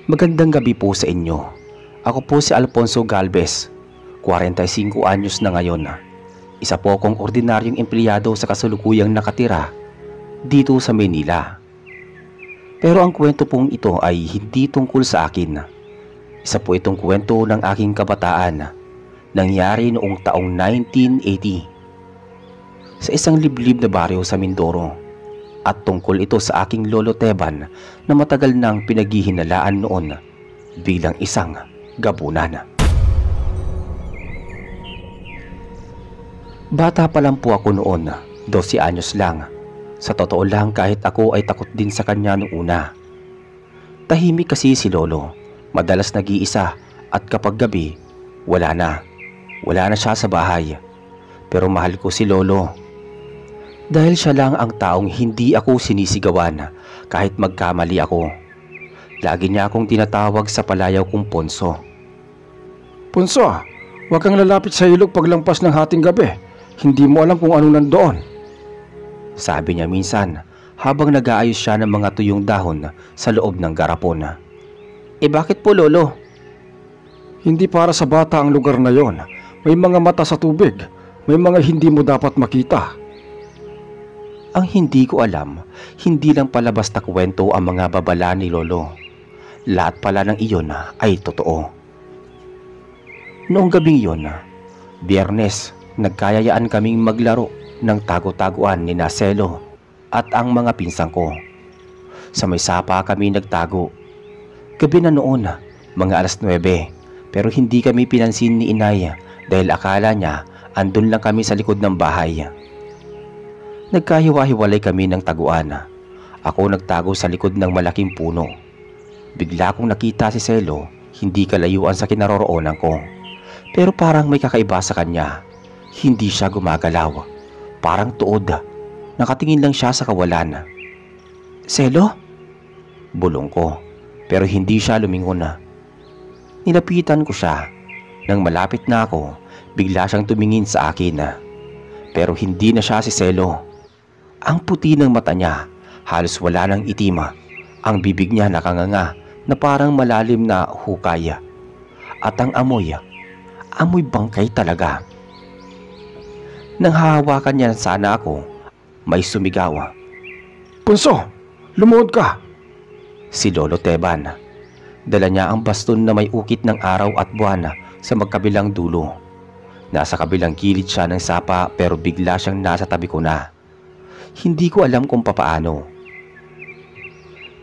Magandang gabi po sa inyo. Ako po si Alfonso Galvez, 45 anyos na ngayon. Isa po akong ordinaryong empleyado sa kasalukuyang nakatira dito sa Maynila. Pero ang kwento pong ito ay hindi tungkol sa akin. Isa po itong kwento ng aking kabataan. Nangyari noong taong 1980 sa isang liblib na baryo sa Mindoro. At tungkol ito sa aking lolo Teban na matagal nang pinaghihinalaan noon bilang isang gabunan. Bata pa lang po ako noon, 12 anyos lang. Sa totoo lang, kahit ako ay takot din sa kanya noong una. Tahimik kasi si lolo, madalas nag-iisa at kapag gabi, wala na siya sa bahay. Pero mahal ko si lolo. Dahil siya lang ang taong hindi ako sinisigawan kahit magkamali ako. Lagi niya akong tinatawag sa palayaw kong Ponso. Ponso, huwag kang lalapit sa ilog paglampas ng hating gabi. Hindi mo alam kung ano nandoon. Sabi niya minsan habang nag-aayos siya ng mga tuyong dahon sa loob ng garapon. Bakit po lolo? Hindi para sa bata ang lugar na yon. May mga mata sa tubig. May mga hindi mo dapat makita. Ang hindi ko alam, hindi lang pala basta kwento ang mga babala ni lolo. Lahat pala ng iyon ay totoo. Noong gabing iyon, Biyernes, nagkayayaan kaming maglaro ng tago-taguan ni Naselo at ang mga pinsang ko. Sa may sapa kami nagtago. Gabi na noon, mga alas 9, pero hindi kami pinansin ni inay dahil akala niya andun lang kami sa likod ng bahay. Nagkahiwa-hiwalay kami ng taguan. Ako nagtago sa likod ng malaking puno. Bigla kong nakita si Selo, hindi kalayuan sa kinaroroonan ko. Pero parang may kakaiba sa kanya. Hindi siya gumagalaw. Parang tuod. Nakatingin lang siya sa kawalan. Selo? Bulong ko, pero hindi siya lumingon. Nilapitan ko siya. Nang malapit na ako, bigla siyang tumingin sa akin. Pero hindi na siya si Selo. Ang puti ng mata niya, halos wala ng itim. Ang bibig niya nakanganga na parang malalim na hukay. At ang amoy bangkay talaga. Nang hahawakan niya sana ako, may sumigaw. Ponso, lumuhod ka! Si Lolo Teban. Dala niya ang baston na may ukit ng araw at buwan sa magkabilang dulo. Nasa kabilang gilid siya ng sapa pero bigla siyang nasa tabi ko na. Hindi ko alam kung papaano.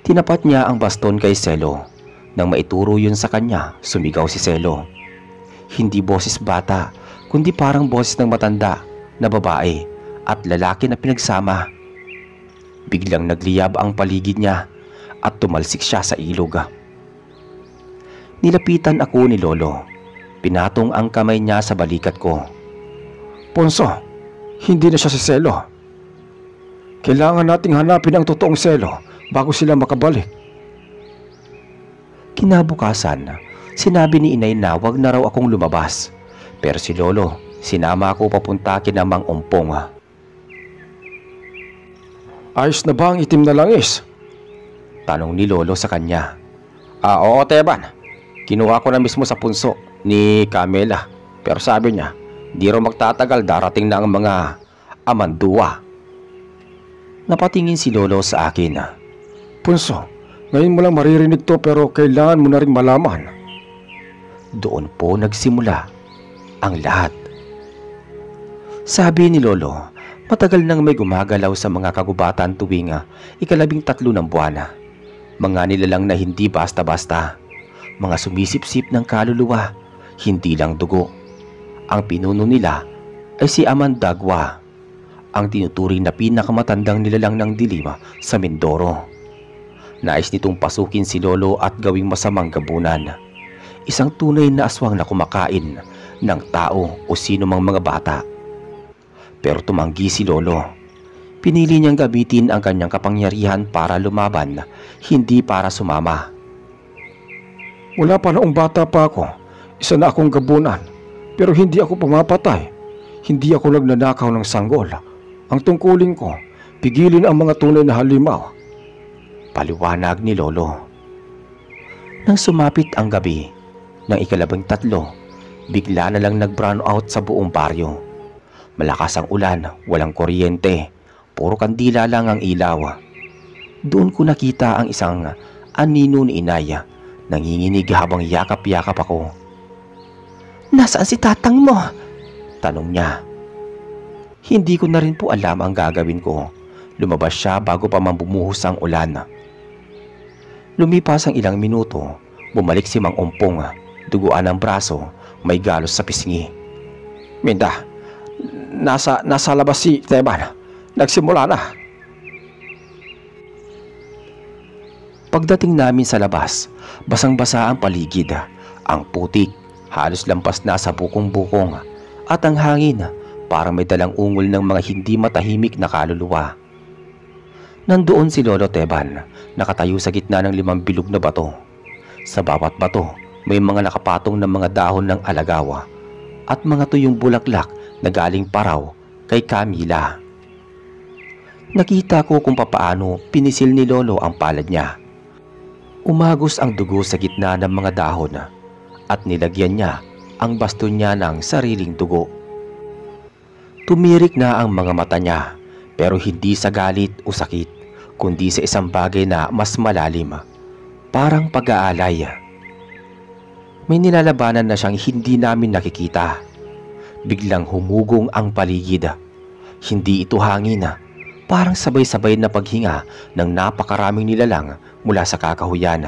Tinapat niya ang baston kay Selo. Nang maituro yun sa kanya, sumigaw si Selo. Hindi boses bata, kundi parang boses ng matanda na babae at lalaki na pinagsama. Biglang nagliyab ang paligid niya at tumalsik siya sa ilog. Nilapitan ako ni Lolo. Pinatong ang kamay niya sa balikat ko. Ponso, hindi na siya si Selo. Kailangan nating hanapin ang totoong Selo bago sila makabalik. Kinabukasan, sinabi ni inay na wag na raw akong lumabas. Pero si Lolo, sinama ako papunta kina Mang Ompong. Ayos na ba ang itim na langis? Tanong ni Lolo sa kanya. Oo Teban, kinuha ko na mismo sa punso ni Camela. Pero sabi niya, di raw magtatagal, darating na ang mga amanduwa. Napatingin si Lolo sa akin. Ponso, ngayon mo lang maririnig to pero kailangan mo na rin malaman. Doon po nagsimula ang lahat. Sabi ni Lolo, matagal nang may gumagalaw sa mga kagubatan tuwing ika-13 ng buwan. Mga nilalang na hindi basta-basta. Mga sumisipsip ng kaluluwa, hindi lang dugo. Ang pinuno nila ay si Amandagwa, ang tinuturing na pinakamatandang nilalang ng dilim sa Mindoro. Nais nitong pasukin si Lolo at gawing masamang gabunan. Isang tunay na aswang na kumakain ng tao o sino mang mga bata. Pero tumanggi si Lolo. Pinili niyang gamitin ang kanyang kapangyarihan para lumaban, hindi para sumama. Mula pa noong bata pa ako, isa na akong gabunan. Pero hindi ako pumapatay. Hindi ako nagnanakaw ng sanggol. Ang tungkulin ko, pigilin ang mga tunay na halimaw. Paliwanag ni Lolo. Nang sumapit ang gabi ng ika-13, bigla na lang nag-brown out sa buong baryo. Malakas ang ulan, walang kuryente, puro kandila lang ang ilaw. Doon ko nakita ang isang anino ni Inay, nanginginig habang yakap-yakap ako. "Nasaan si tatang mo?" tanong niya. Hindi ko na rin po alam ang gagawin ko. Lumabas siya bago pa man bumuhos ang ulan. Lumipas ang ilang minuto, bumalik si Mang Umpong, duguan ang braso, may galos sa pisngi. "Minda, nasa labas si Teban. Nagsimula na." Pagdating namin sa labas, basang-basa ang paligid. Ang putik, halos lampas na sa bukong-bukong, at ang hangin parang may dalang ungol ng mga hindi matahimik na kaluluwa. Nandoon si Lolo Teban, nakatayo sa gitna ng 5 bilog na bato. Sa bawat bato, may mga nakapatong na mga dahon ng alagawa at mga tuyong bulaklak na galing paraw kay Camila. Nakita ko kung papaano pinisil ni Lolo ang palad niya. Umagos ang dugo sa gitna ng mga dahon at nilagyan niya ang baston niya ng sariling dugo. Tumirik na ang mga mata niya, pero hindi sa galit o sakit, kundi sa isang bagay na mas malalim, parang pag-aalay. May nilalabanan na siyang hindi namin nakikita. Biglang humugong ang paligid. Hindi ito hangin, parang sabay-sabay na paghinga ng napakaraming nilalang mula sa kakahuyan.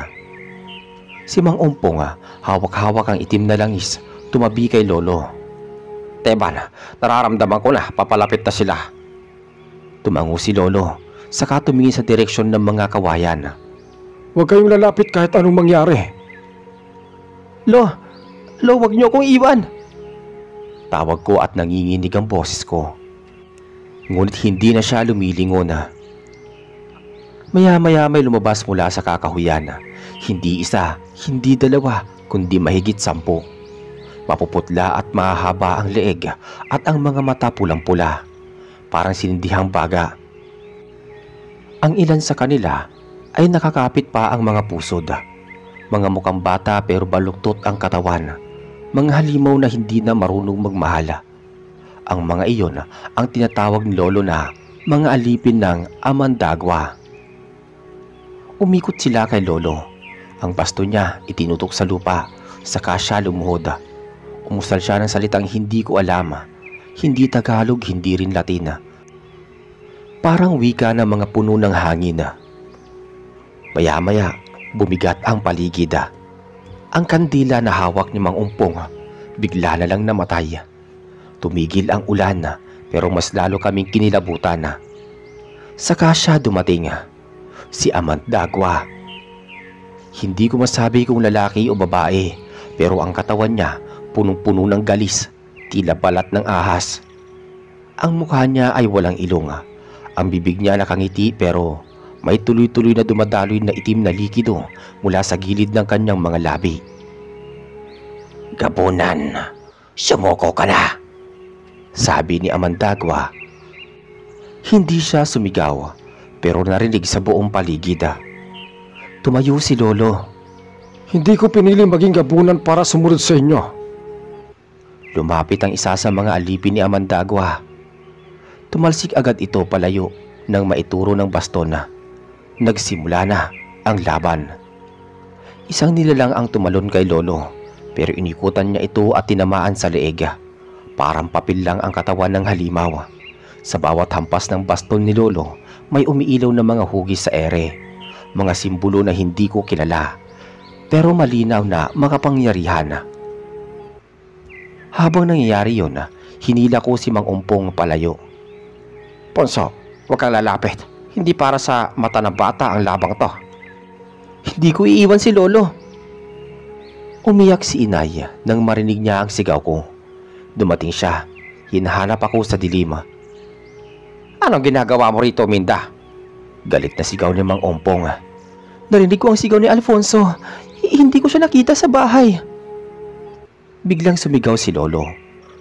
Si Mang Umpong, hawak-hawak ang itim na langis, tumabi kay Lolo. "Teban, nararamdaman ko na papalapit na sila." Tumango si Lolo, saka tumingin sa direksyon ng mga kawayan. "Huwag kayong lalapit kahit anong mangyari." Lo, wag niyo akong iwan!" Tawag ko at nanginginig ang boses ko. Ngunit hindi na siya lumilingon. Maya-maya may lumabas mula sa kakahuyan. Hindi isa, hindi dalawa, kundi mahigit 10. Mapuputla at mahahaba ang leeg at ang mga mata pulang-pula, parang sinindihang baga. Ang ilan sa kanila ay nakakapit pa ang mga pusod. Mga mukhang bata pero baluktot ang katawan. Mga halimaw na hindi na marunong magmahal. Ang mga iyon ang tinatawag ni Lolo na mga alipin ng Amandagwa. Umikot sila kay Lolo. Ang basto niya itinutok sa lupa, saka siya lumuhod. Umusal siya ng salitang hindi ko alam. Hindi Tagalog, hindi rin Latin. Parang wika ng mga puno ng hangin. Maya-maya, bumigat ang paligid. Ang kandila na hawak ni Mang Umpong bigla na lang namatay. Tumigil ang ulan, pero mas lalo kaming kinilabutan. Saka siya dumating, si Amandagwa. Hindi ko masabi kung lalaki o babae, pero ang katawan niya punong-puno ng galis, tila balat ng ahas. Ang mukha niya ay walang ilong. Ang bibig niya nakangiti pero may tuloy-tuloy na dumadaloy na itim na likido mula sa gilid ng kanyang mga labi. "Gabunan, sumuko ka na," sabi ni Amandagwa. Hindi siya sumigaw, pero narinig sa buong paligid. Tumayo si Lolo. "Hindi ko pinili maging gabunan para sumunod sa inyo." Lumapit ang isa sa mga alipin ni Amandagwa. Tumalsik agad ito palayo nang maituro ng baston. Nagsimula na ang laban. Isang nilalang ang tumalon kay Lolo, pero inikutan niya ito at tinamaan sa leeg. Parang papel lang ang katawan ng halimaw. Sa bawat hampas ng baston ni Lolo, may umiilaw na mga hugis sa ere. Mga simbolo na hindi ko kilala, pero malinaw na makapangyarihan. Habang nangyayari yun, hinila ko si Mang Umpong palayo. "Ponso, huwag kang lalapit. Hindi para sa mata ng bata ang labang to." "Hindi ko iiwan si Lolo." Umiyak si Inay nang marinig niya ang sigaw ko. Dumating siya. Hinahanap ako sa dilim. "Anong ginagawa mo rito, Minda?" Galit na sigaw ni Mang Umpong. "Narinig ko ang sigaw ni Alfonso. Hindi ko siya nakita sa bahay." Biglang sumigaw si Lolo.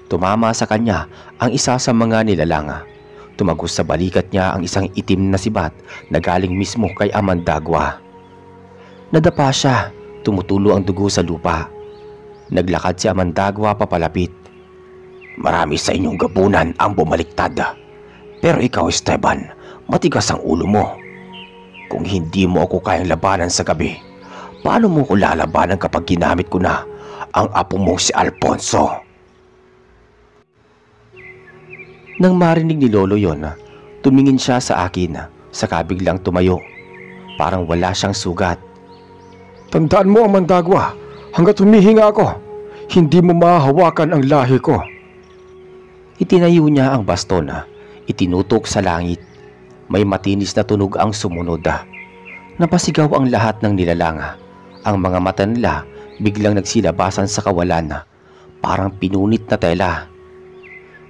Tumama sa kanya ang isa sa mga nilalang. Tumagos sa balikat niya ang isang itim na sibat na galing mismo kay Amandagwa. Nadapa siya, Tumutulo ang dugo sa lupa. Naglakad si Amandagwa papalapit. Marami sa inyong gabunan ang bumaliktad. Pero ikaw, Esteban, matigas ang ulo mo. Kung hindi mo ako kayang labanan sa gabi, paano mo ko lalabanan kapag ginamit ko na ang apo mo si Alfonso? Nang marinig ni Lolo yon, tumingin siya sa akin, saka biglang tumayo. Parang wala siyang sugat. Tandaan mo, Amandagwa, hanggat humihinga ako, hindi mo mahahawakan ang lahi ko. Itinayo niya ang baston, itinutok sa langit. May matinis na tunog ang sumunod. Napasigaw ang lahat ng nilalang. Ang mga mata nila biglang nagsilabasan sa kawalan, parang pinunit na tela.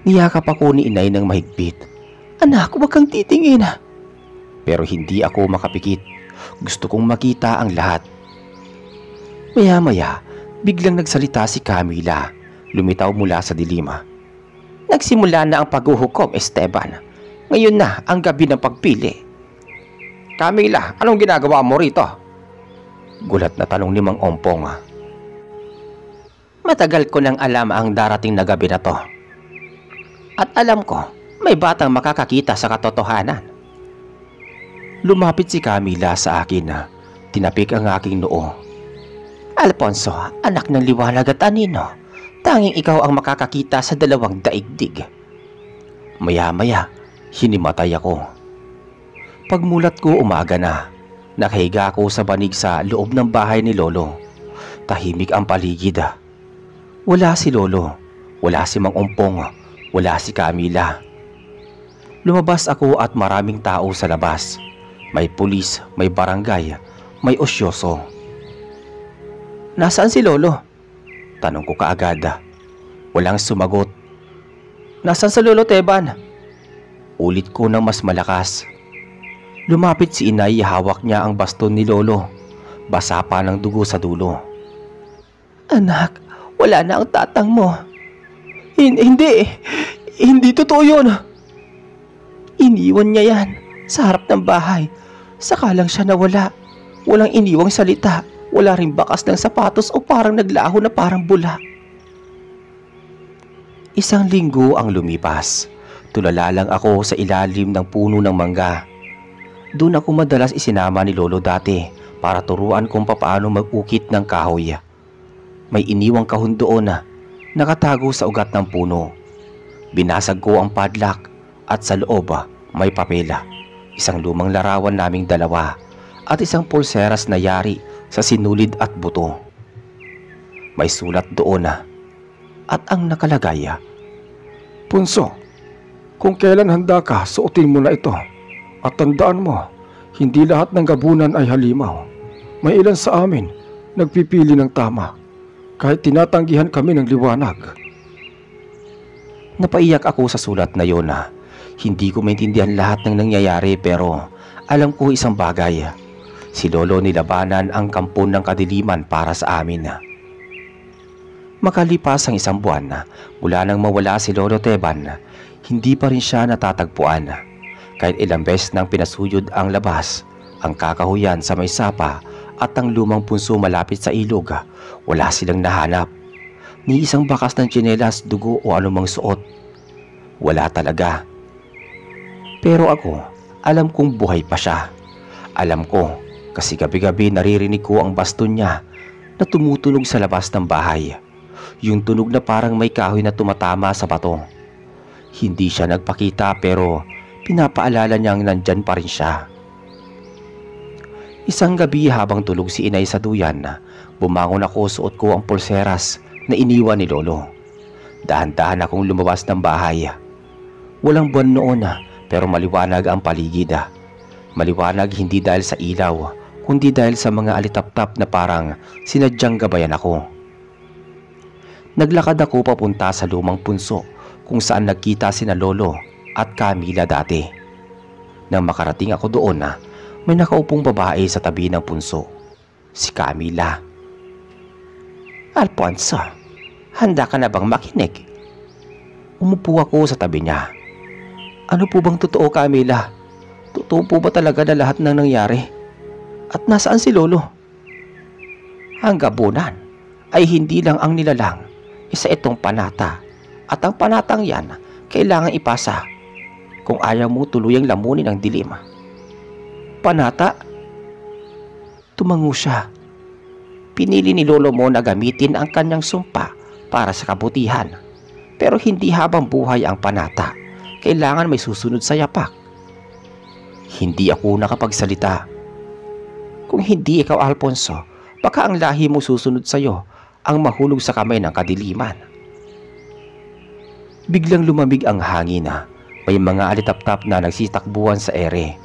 Niyakap ako ni inay ng mahigpit. Anak, huwag kang titingin. Pero hindi ako makapikit. Gusto kong makita ang lahat. Maya-maya, biglang nagsalita si Camila. Lumitaw mula sa dilim. Nagsimula na ang paghuhukom, Esteban. Ngayon na ang gabi ng pagpili. Camila, anong ginagawa mo rito? Gulat na tanong ni Mang Ompong. Matagal ko nang alam ang darating na gabi na to. At alam ko, may batang makakakita sa katotohanan. Lumapit si Camila sa akin. Tinapik ang aking noo. Alfonso, anak ng liwanag at anino, tanging ikaw ang makakakita sa dalawang daigdig. Maya-maya, hinimatay ako. Pagmulat ko, umaga na. Nakahiga ako sa banig sa loob ng bahay ni Lolo. Tahimik ang paligid. Wala si Lolo, wala si Mang Ompong, wala si Camila. Lumabas ako at maraming tao sa labas. May pulis, may barangay, may osyoso. Nasaan si Lolo? Tanong ko kaagad. Walang sumagot. Nasaan si Lolo Teban? Ulit ko ng mas malakas. Lumapit si inay, hawak niya ang baston ni Lolo. Basa pa ng dugo sa dulo. Anak, wala na ang tatang mo. Hindi totoo yun. Iniwan niya yan sa harap ng bahay. Saka lang siya nawala. Walang iniwang salita. Wala rin bakas ng sapatos o parang naglaho na parang bula. Isang linggo ang lumipas. Tulala lang ako sa ilalim ng puno ng mangga. Doon ako madalas isinama ni Lolo dati para turuan kung paano mag-ukit ng kahoy. May iniwang kahon doon na nakatago sa ugat ng puno. Binasag ko ang padlock at sa loob may papela. Isang lumang larawan naming dalawa at isang pulseras na yari sa sinulid at buto. May sulat doon at ang nakalagay, Punso, kung kailan handa ka, suotin mo na ito. At tandaan mo, hindi lahat ng gabunan ay halimaw. May ilan sa amin nagpipili ng tama, kahit tinatanggihan kami ng liwanag. Napaiyak ako sa sulat na yon. Hindi ko maintindihan lahat ng nangyayari pero alam ko isang bagay. Si Lolo nilabanan ang kampon ng kadiliman para sa amin. Makalipas ang isang buwan mula nang mawala si Lolo Teban, hindi pa rin siya natatagpuan. Kahit ilang beses nang pinasuyod ang labas, ang kakahuyan sa may sapa at ang lumang punso malapit sa ilog, wala silang nahanap. Ni isang bakas ng tsinelas, dugo o anumang suot. Wala talaga. Pero ako, alam kong buhay pa siya. Alam ko kasi gabi-gabi naririnig ko ang baston niya na tumutunog sa labas ng bahay. Yung tunog na parang may kahoy na tumatama sa bato. Hindi siya nagpakita pero pinapaalala niyang nandyan pa rin siya. Isang gabi habang tulog si inay sa duyan, bumangon ako, suot ko ang pulseras na iniwan ni Lolo. Dahan-dahan akong lumabas ng bahay. Walang buwan noon pero maliwanag ang paligid. Maliwanag hindi dahil sa ilaw, kundi dahil sa mga alitap-tap na parang sinadyang gabayan ako. Naglakad ako papunta sa lumang punso kung saan nagkita sina Lolo at Camila dati. Nang makarating ako doon may nakaupong babae sa tabi ng punso. Si Camila. Alfonso, handa ka na bang makinig? Umupo ako sa tabi niya. Ano po bang totoo, Camila? Totoo po ba talaga na lahat ng nangyari? At nasaan si Lolo? Ang gabunan ay hindi lang ang nilalang, isa itong panata. At ang panatang yan, kailangan ipasa kung ayaw mo tuluyang lamunin ang dilim. Panata? Tumango siya. Pinili ni lolo mo na gamitin ang kanyang sumpa para sa kabutihan. Pero hindi habang buhay ang panata. Kailangan may susunod sa yapak. Hindi ako nakapagsalita. Kung hindi ikaw, Alfonso, baka ang lahi mo susunod sa'yo ang mahulog sa kamay ng kadiliman. Biglang lumamig ang hangin. May mga alitap-tap na nagsitakbuhan sa ere.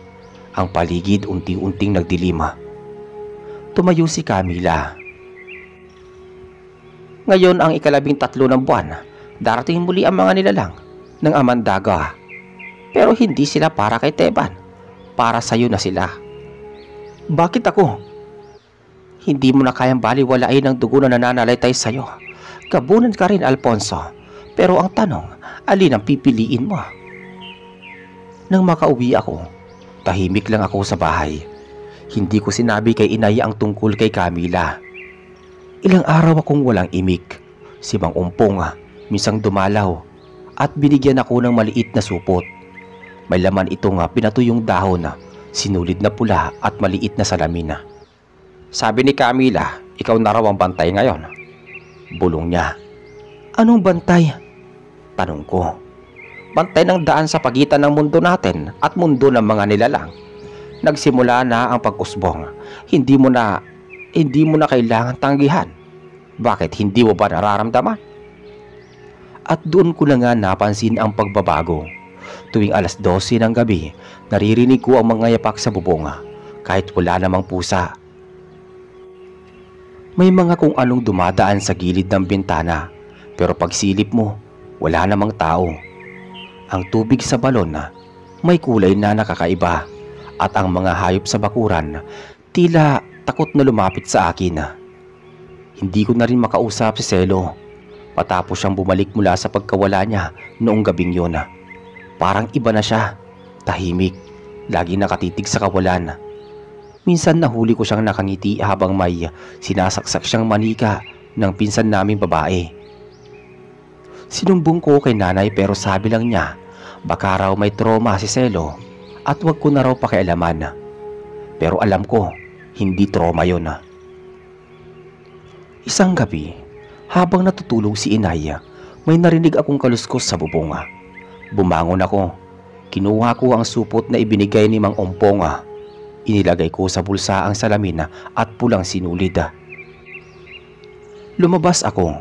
Ang paligid unti-unting nagdilima. Tumayo si Camila. Ngayon ang 13 ng buwan, darating muli ang mga nilalang ng Amandaga. Pero hindi sila para kay Teban. Para sa'yo na sila. Bakit ako? Hindi mo na kayang baliwalain ang dugo na nananalaytay sa'yo. Gabunan ka rin, Alfonso. Pero ang tanong, alin ang pipiliin mo? Nang makauwi ako, tahimik lang ako sa bahay. Hindi ko sinabi kay inay ang tungkol kay Camila. Ilang araw akong walang imik. Si Mang Umpong minsang dumalaw at binigyan ako ng maliit na supot. May laman itong pinatuyong dahon, sinulid na pula at maliit na salamin. Sabi ni Camila, ikaw na raw ang bantay ngayon. Bulong niya. Anong bantay? Tanong ko. Bantay ng daan sa pagitan ng mundo natin at mundo ng mga nilalang. Nagsimula na ang pag-usbong. Hindi mo na kailangan tanggihan. Bakit hindi mo ba nararamdaman? At doon ko na nga napansin ang pagbabago. Tuwing alas 12 ng gabi, naririnig ko ang mga yapak sa bubong kahit wala namang pusa. May mga kung anong dumadaan sa gilid ng bintana, pero pagsilip mo, wala namang tao. Ang tubig sa balon may kulay na nakakaiba at ang mga hayop sa bakuran tila takot na lumapit sa akin. Hindi ko na rin makausap si Selo patapos siyang bumalik mula sa pagkawala niya noong gabing yun. Parang iba na siya, tahimik, lagi nakatitig sa kawalan. Minsan nahuli ko siyang nakangiti habang may sinasaksak siyang manika ng pinsan naming babae. Sinumbong ko kay nanay pero sabi lang niya baka raw may trauma si Selo at wag ko na raw pakialaman. Pero alam ko, hindi trauma yun. Isang gabi, habang natutulog si inay, may narinig akong kaluskos sa bubong. Bumangon ako. Kinuha ko ang supot na ibinigay ni Mang Umpong. Inilagay ko sa bulsa ang salamin at pulang sinulid. Lumabas ako.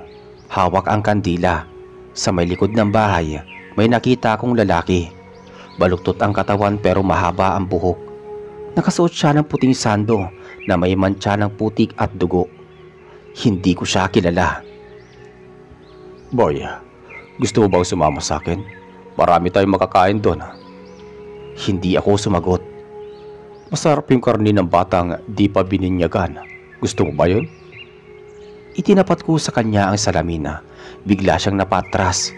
Hawak ang kandila. Sa may likod ng bahay, may nakita akong lalaki. Baluktot ang katawan pero mahaba ang buhok. Nakasuot siya ng puting sando na may mantsa ng putik at dugo. Hindi ko siya kilala. Boy, gusto mo bang sumama sa akin? Marami tayong makakain doon. Hindi ako sumagot. Masarap yung karni ng batang di pa bininyagan. Gusto mo ba yun? Itinapat ko sa kanya ang salamin. Bigla siyang napatras.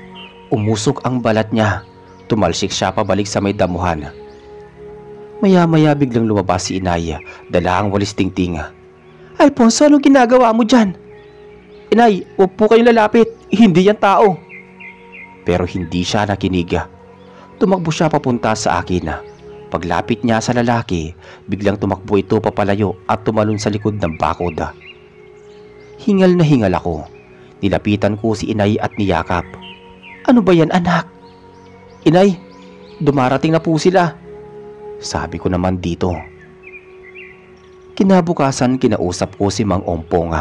Umusok ang balat niya. Tumalsik siya pabalik sa may damuhan. Maya-maya biglang lumabas si inay. Dala ang walis tingting. Alfonso, anong ginagawa mo dyan? Inay, huwag po kayong lalapit. Hindi yan tao. Pero hindi siya nakinig. Tumakbo siya papunta sa akin. Paglapit niya sa lalaki, biglang tumakbo ito papalayo at tumalon sa likod ng bakod. Hingal na hingal ako. Nilapitan ko si inay at niyakap. Ano ba yan, anak? Inay, dumarating na po sila. Sabi ko naman dito. Kinabukasan kinausap ko si Mang Umpong.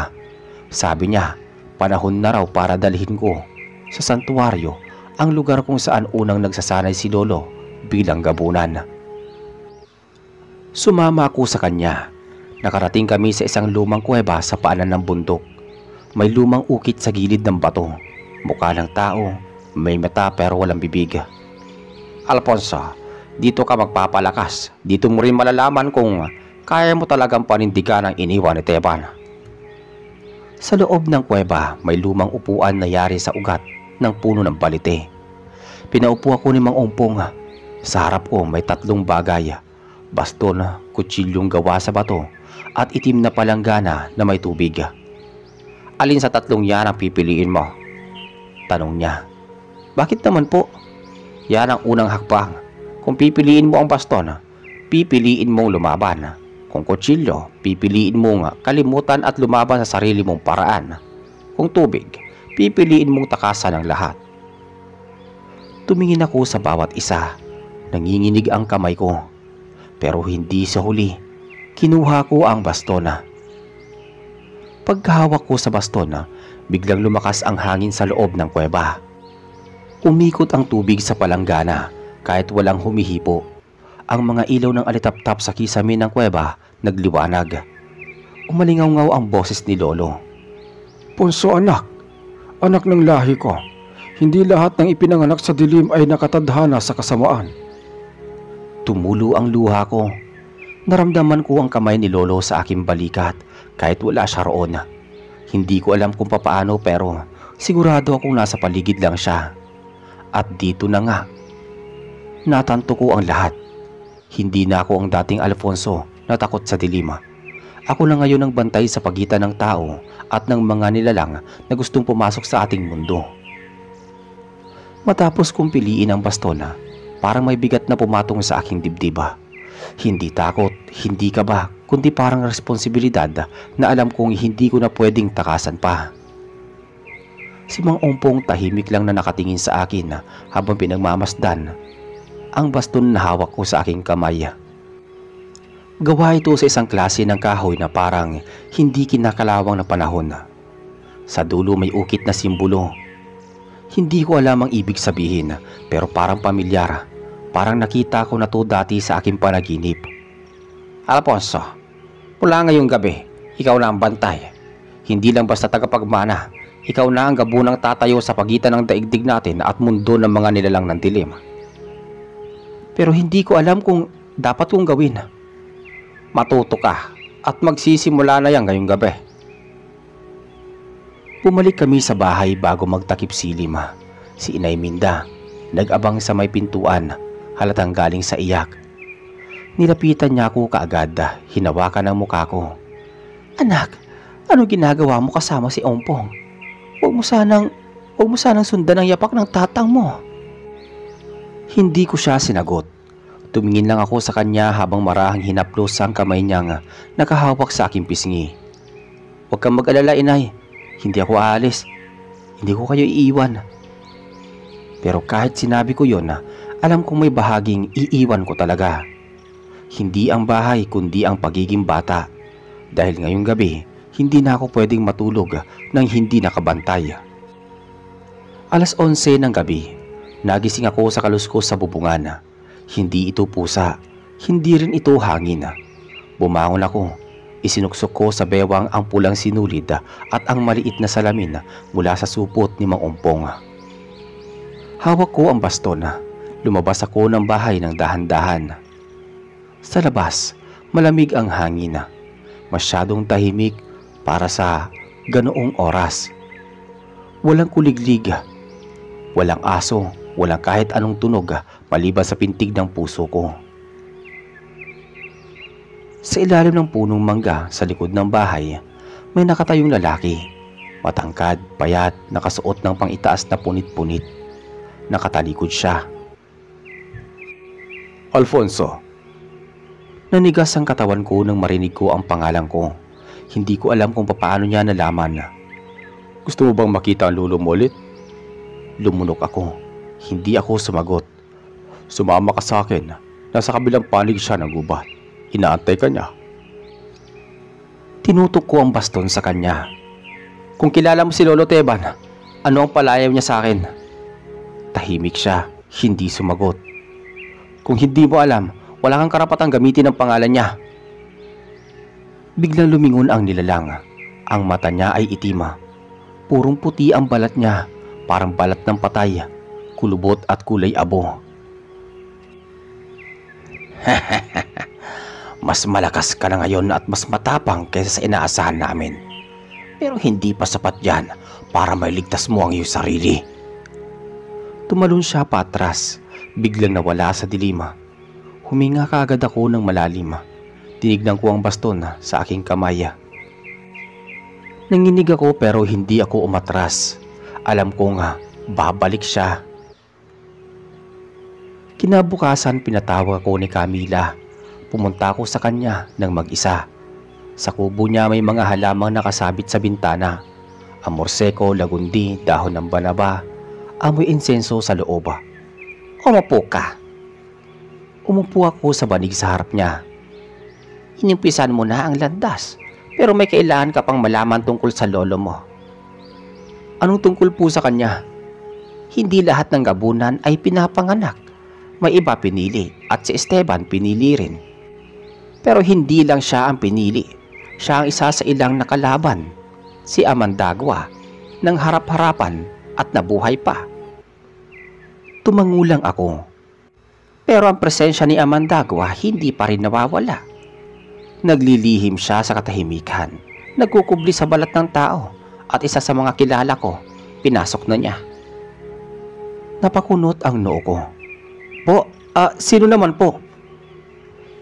Sabi niya, panahon na raw para dalhin ko sa santuwaryo ang lugar kung saan unang nagsasanay si Lolo bilang gabunan. Sumama ako sa kanya. Nakarating kami sa isang lumang kuweba sa paanan ng bundok. May lumang ukit sa gilid ng bato. Mukha ng tao, may mata pero walang bibig. Alfonso, dito ka magpapalakas. Dito mo rin malalaman kung kaya mo talagang panindigan ang iniwan ni Teban. Sa loob ng kuweba, may lumang upuan na yari sa ugat ng puno ng balite. Pinaupo ako ni Mang Umpong. Sa harap ko may 3 bagay. Baston, kutsilyong gawa sa bato at itim na palanggana na may tubig. Alin sa tatlong yan ang pipiliin mo? Tanong niya. Bakit naman po? Yan ang unang hakbang. Kung pipiliin mo ang baston, pipiliin mong lumaban. Kung kutsilyo, pipiliin mong kalimutan at lumaban sa sarili mong paraan. Kung tubig, pipiliin mong takasan ang lahat. Tumingin ako sa bawat isa. Nanginginig ang kamay ko. Pero hindi sa huli. Kinuha ko ang baston. Pagkahawak ko sa baston, biglang lumakas ang hangin sa loob ng kuweba. Umikot ang tubig sa palanggana kahit walang humihipo. Ang mga ilaw ng alitaptap sa kisame ng kuweba nagliwanag. Umalingaw-ngaw ang boses ni Lolo. Punso anak, anak ng lahi ko. Hindi lahat ng ipinanganak sa dilim ay nakatadhana sa kasamaan. Tumulo ang luha ko. Naramdaman ko ang kamay ni Lolo sa aking balikat kahit wala siya roon. Hindi ko alam kung papaano pero sigurado akong nasa paligid lang siya. At dito na nga. Natanto ko ang lahat. Hindi na ako ang dating Alfonso na takot sa dilim. Ako na ngayon ang bantay sa pagitan ng tao at ng mga nilalang na gustong pumasok sa ating mundo. Matapos kong piliin ang baston, parang may bigat na pumatong sa aking dibdiba. Hindi takot, hindi kaba, kundi parang responsibilidad na alam kong hindi ko na pwedeng takasan pa. Si Mang Ompong tahimik lang na nakatingin sa akin habang pinagmamasdan ang baston na hawak ko sa aking kamay. Gawa ito sa isang klase ng kahoy na parang hindi kinakalawang na panahon. Sa dulo may ukit na simbolo. Hindi ko alam ang ibig sabihin pero parang pamilyar. Parang nakita ko na to dati sa aking panaginip. Alfonso, mula ngayong gabi, ikaw na ang bantay. Hindi lang basta tagapagmana. Ikaw na ang gabunang tatayo sa pagitan ng daigdig natin at mundo ng mga nilalang ng dilim. Pero hindi ko alam kung dapat kong gawin. Matuto ka at magsisimula na yan ngayong gabi. Bumalik kami sa bahay bago magtakip silim. Si Inay Minda, nag-abang sa may pintuan, halatang galing sa iyak. Nilapitan niya ako kaagad, hinawakan ang mukha ko. Anak, ano ginagawa mo kasama si Ompong? Huwag mo sanang sundan ang yapak ng tatang mo. Hindi ko siya sinagot. Tumingin lang ako sa kanya habang marahang hinaplos ang kamay niyang nakahawak sa aking pisngi. Huwag kang mag-alala, Inay. Hindi ako aalis. Hindi ko kayo iiwan. Pero kahit sinabi ko yon, alam kong may bahaging iiwan ko talaga. Hindi ang bahay kundi ang pagiging bata. Dahil ngayong gabi, hindi na ako pwedeng matulog nang hindi nakabantay. 11:00 ng gabi. Nagising ako sa kaluskos sa bubungan. Hindi ito pusa, hindi rin ito hangin. Bumangon ako, isinuksok ko sa bewang ang pulang sinulid at ang maliit na salamin mula sa supot ni Mang Ompong. Hawak ko ang baston, lumabas ako ng bahay ng dahan-dahan. Sa labas, malamig ang hangin, masyadong tahimik para sa ganoong oras. Walang kuliglig, walang aso, walang kahit anong tunog maliban sa pintig ng puso ko. Sa ilalim ng punong mangga sa likod ng bahay, may nakatayong lalaki. Matangkad, payat, nakasuot ng pang-itaas na punit-punit. Nakatalikod siya. Alfonso. Nanigas ang katawan ko nang marinig ko ang pangalan ko. Hindi ko alam kung paano niya nalaman. Gusto mo bang makita ang lolo mo ulit? Lumunok ako. Hindi ako sumagot. Sumama ka sa akin. Nasa kabilang panig siya ng gubat. Inaantay ka niya. Tinutok ko ang baston sa kanya. Kung kilala mo si Lolo Teban, ano ang palayaw niya sa akin? Tahimik siya. Hindi sumagot. Kung hindi mo alam, wala kang karapatang gamitin ang pangalan niya. Biglang lumingon ang nilalang. Ang mata niya ay itim. Purong puti ang balat niya. Parang balat ng patay, kulubot at kulay abo. Mas malakas ka na ngayon at mas matapang kaysa sa inaasahan namin. Pero hindi pa sapat yan para mailigtas mo ang iyong sarili. Tumalon siya patras, biglang nawala sa dilim. Huminga kaagad ako ng malalim. Tinignan ko ang baston sa aking kamay. Nanginig ako pero hindi ako umatras. Alam ko nga, babalik siya. Kinabukasan pinatawag ako ni Camila. Pumunta ako sa kanya ng mag-isa. Sa kubo niya may mga halamang nakasabit sa bintana. Amorseko, lagundi, dahon ng banaba, amoy insenso sa loob. Umupo ka. Umupo ako sa banig sa harap niya. Inimpisan mo na ang landas, pero may kailangan ka pang malaman tungkol sa lolo mo. Anong tungkol po sa kanya? Hindi lahat ng gabunan ay pinapanganak. May iba pinili at si Esteban pinili rin. Pero hindi lang siya ang pinili. Siya ang isa sa ilang nakalaban. Si Amandagua, nang harap-harapan at nabuhay pa. Tumangulang ako. Pero ang presensya ni Amandagua hindi pa rin nawawala. Naglilihim siya sa katahimikan. Nagkukubli sa balat ng tao at isa sa mga kilala ko, pinasok na niya. Napakunot ang noo ko. Po, sino naman po?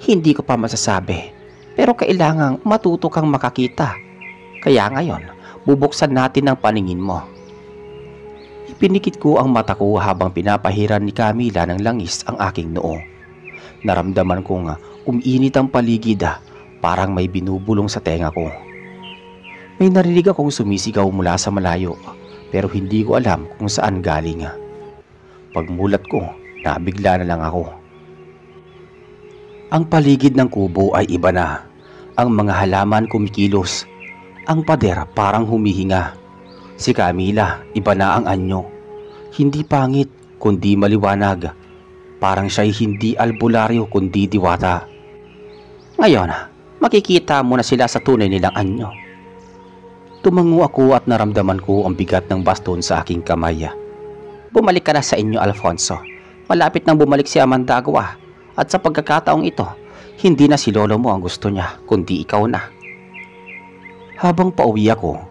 Hindi ko pa masasabi, pero kailangang matuto kang makakita. Kaya ngayon, bubuksan natin ang paningin mo. Ipinikit ko ang mata ko habang pinapahiran ni Camila ng langis ang aking noo. Naramdaman kong umiinit ang paligid, parang may binubulong sa tenga ko. May narinig akong sumisigaw mula sa malayo, pero hindi ko alam kung saan galing. Pagmulat ko, nabigla na lang ako. Ang paligid ng kubo ay iba na. Ang mga halaman kumikilos. Ang pader parang humihinga. Si Camila, iba na ang anyo. Hindi pangit, kundi maliwanag. Parang siya'y hindi albularyo kundi diwata. Ngayon, makikita mo na sila sa tunay nilang anyo. Tumango ako at naramdaman ko ang bigat ng baston sa aking kamay. Bumalik ka na sa inyo, Alfonso. Malapit nang bumalik si Amandagua. At sa pagkakataong ito, hindi na si lolo mo ang gusto niya, kundi ikaw na. Habang pauwi ako,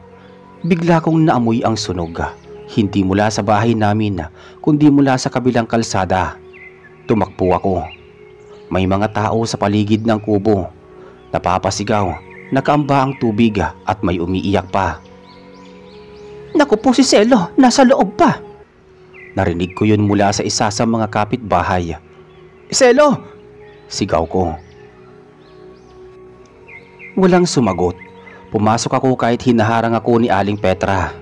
bigla kong naamoy ang sunog. Hindi mula sa bahay namin, kundi mula sa kabilang kalsada. Tumakbo ako. May mga tao sa paligid ng kubo. Napapasigaw, nakaamba ang tubig at may umiiyak pa. Naku po si Selo, nasa loob pa. Narinig ko yun mula sa isa sa mga kapitbahay. Selo! Sigaw ko. Walang sumagot. Pumasok ako kahit hinaharang ako ni Aling Petra.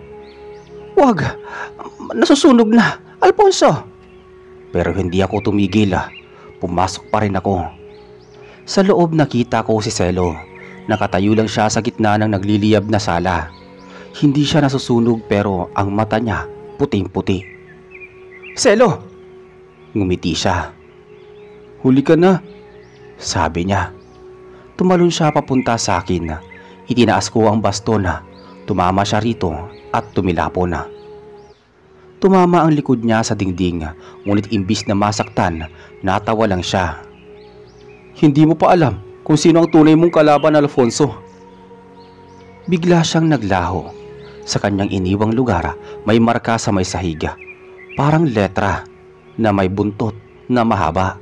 Wag! Nasusunog na! Alfonso! Pero hindi ako tumigil. Pumasok pa rin ako. Sa loob nakita ko si Selo. Nakatayo lang siya sa gitna ng nagliliyab na sala. Hindi siya nasusunog pero ang mata niya puting-puti. Selo! Ngumiti siya. Huli ka na, sabi niya. Tumalon siya papunta sa akin. Itinaas ko ang baston. Tumama siya rito at tumilapo na. Tumama ang likod niya sa dingding, ngunit imbis na masaktan, natawa lang siya. Hindi mo pa alam kung sino ang tunay mong kalaban, Alfonso. Bigla siyang naglaho. Sa kanyang iniwang lugar, may marka sa may sahig. Parang letra na may buntot na mahaba.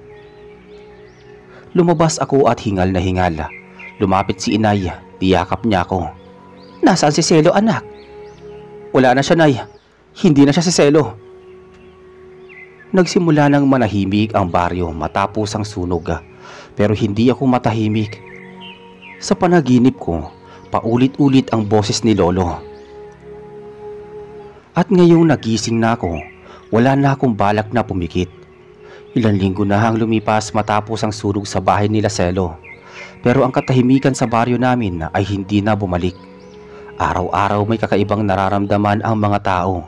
Lumabas ako at hingal na hingal. Lumapit si inay, tiyakap niya ako. Nasaan si Selo, anak? Wala na siya, nay. Hindi na siya si Selo. Nagsimula ng manahimik ang baryo matapos ang sunog. Pero hindi ako matahimik. Sa panaginip ko, paulit-ulit ang boses ni Lolo. At ngayong nagising na ako, wala na akong balak na pumikit. Ilang linggo na ang lumipas matapos ang sunog sa bahay nila Selo. Pero ang katahimikan sa baryo namin ay hindi na bumalik. Araw-araw may kakaibang nararamdaman ang mga tao.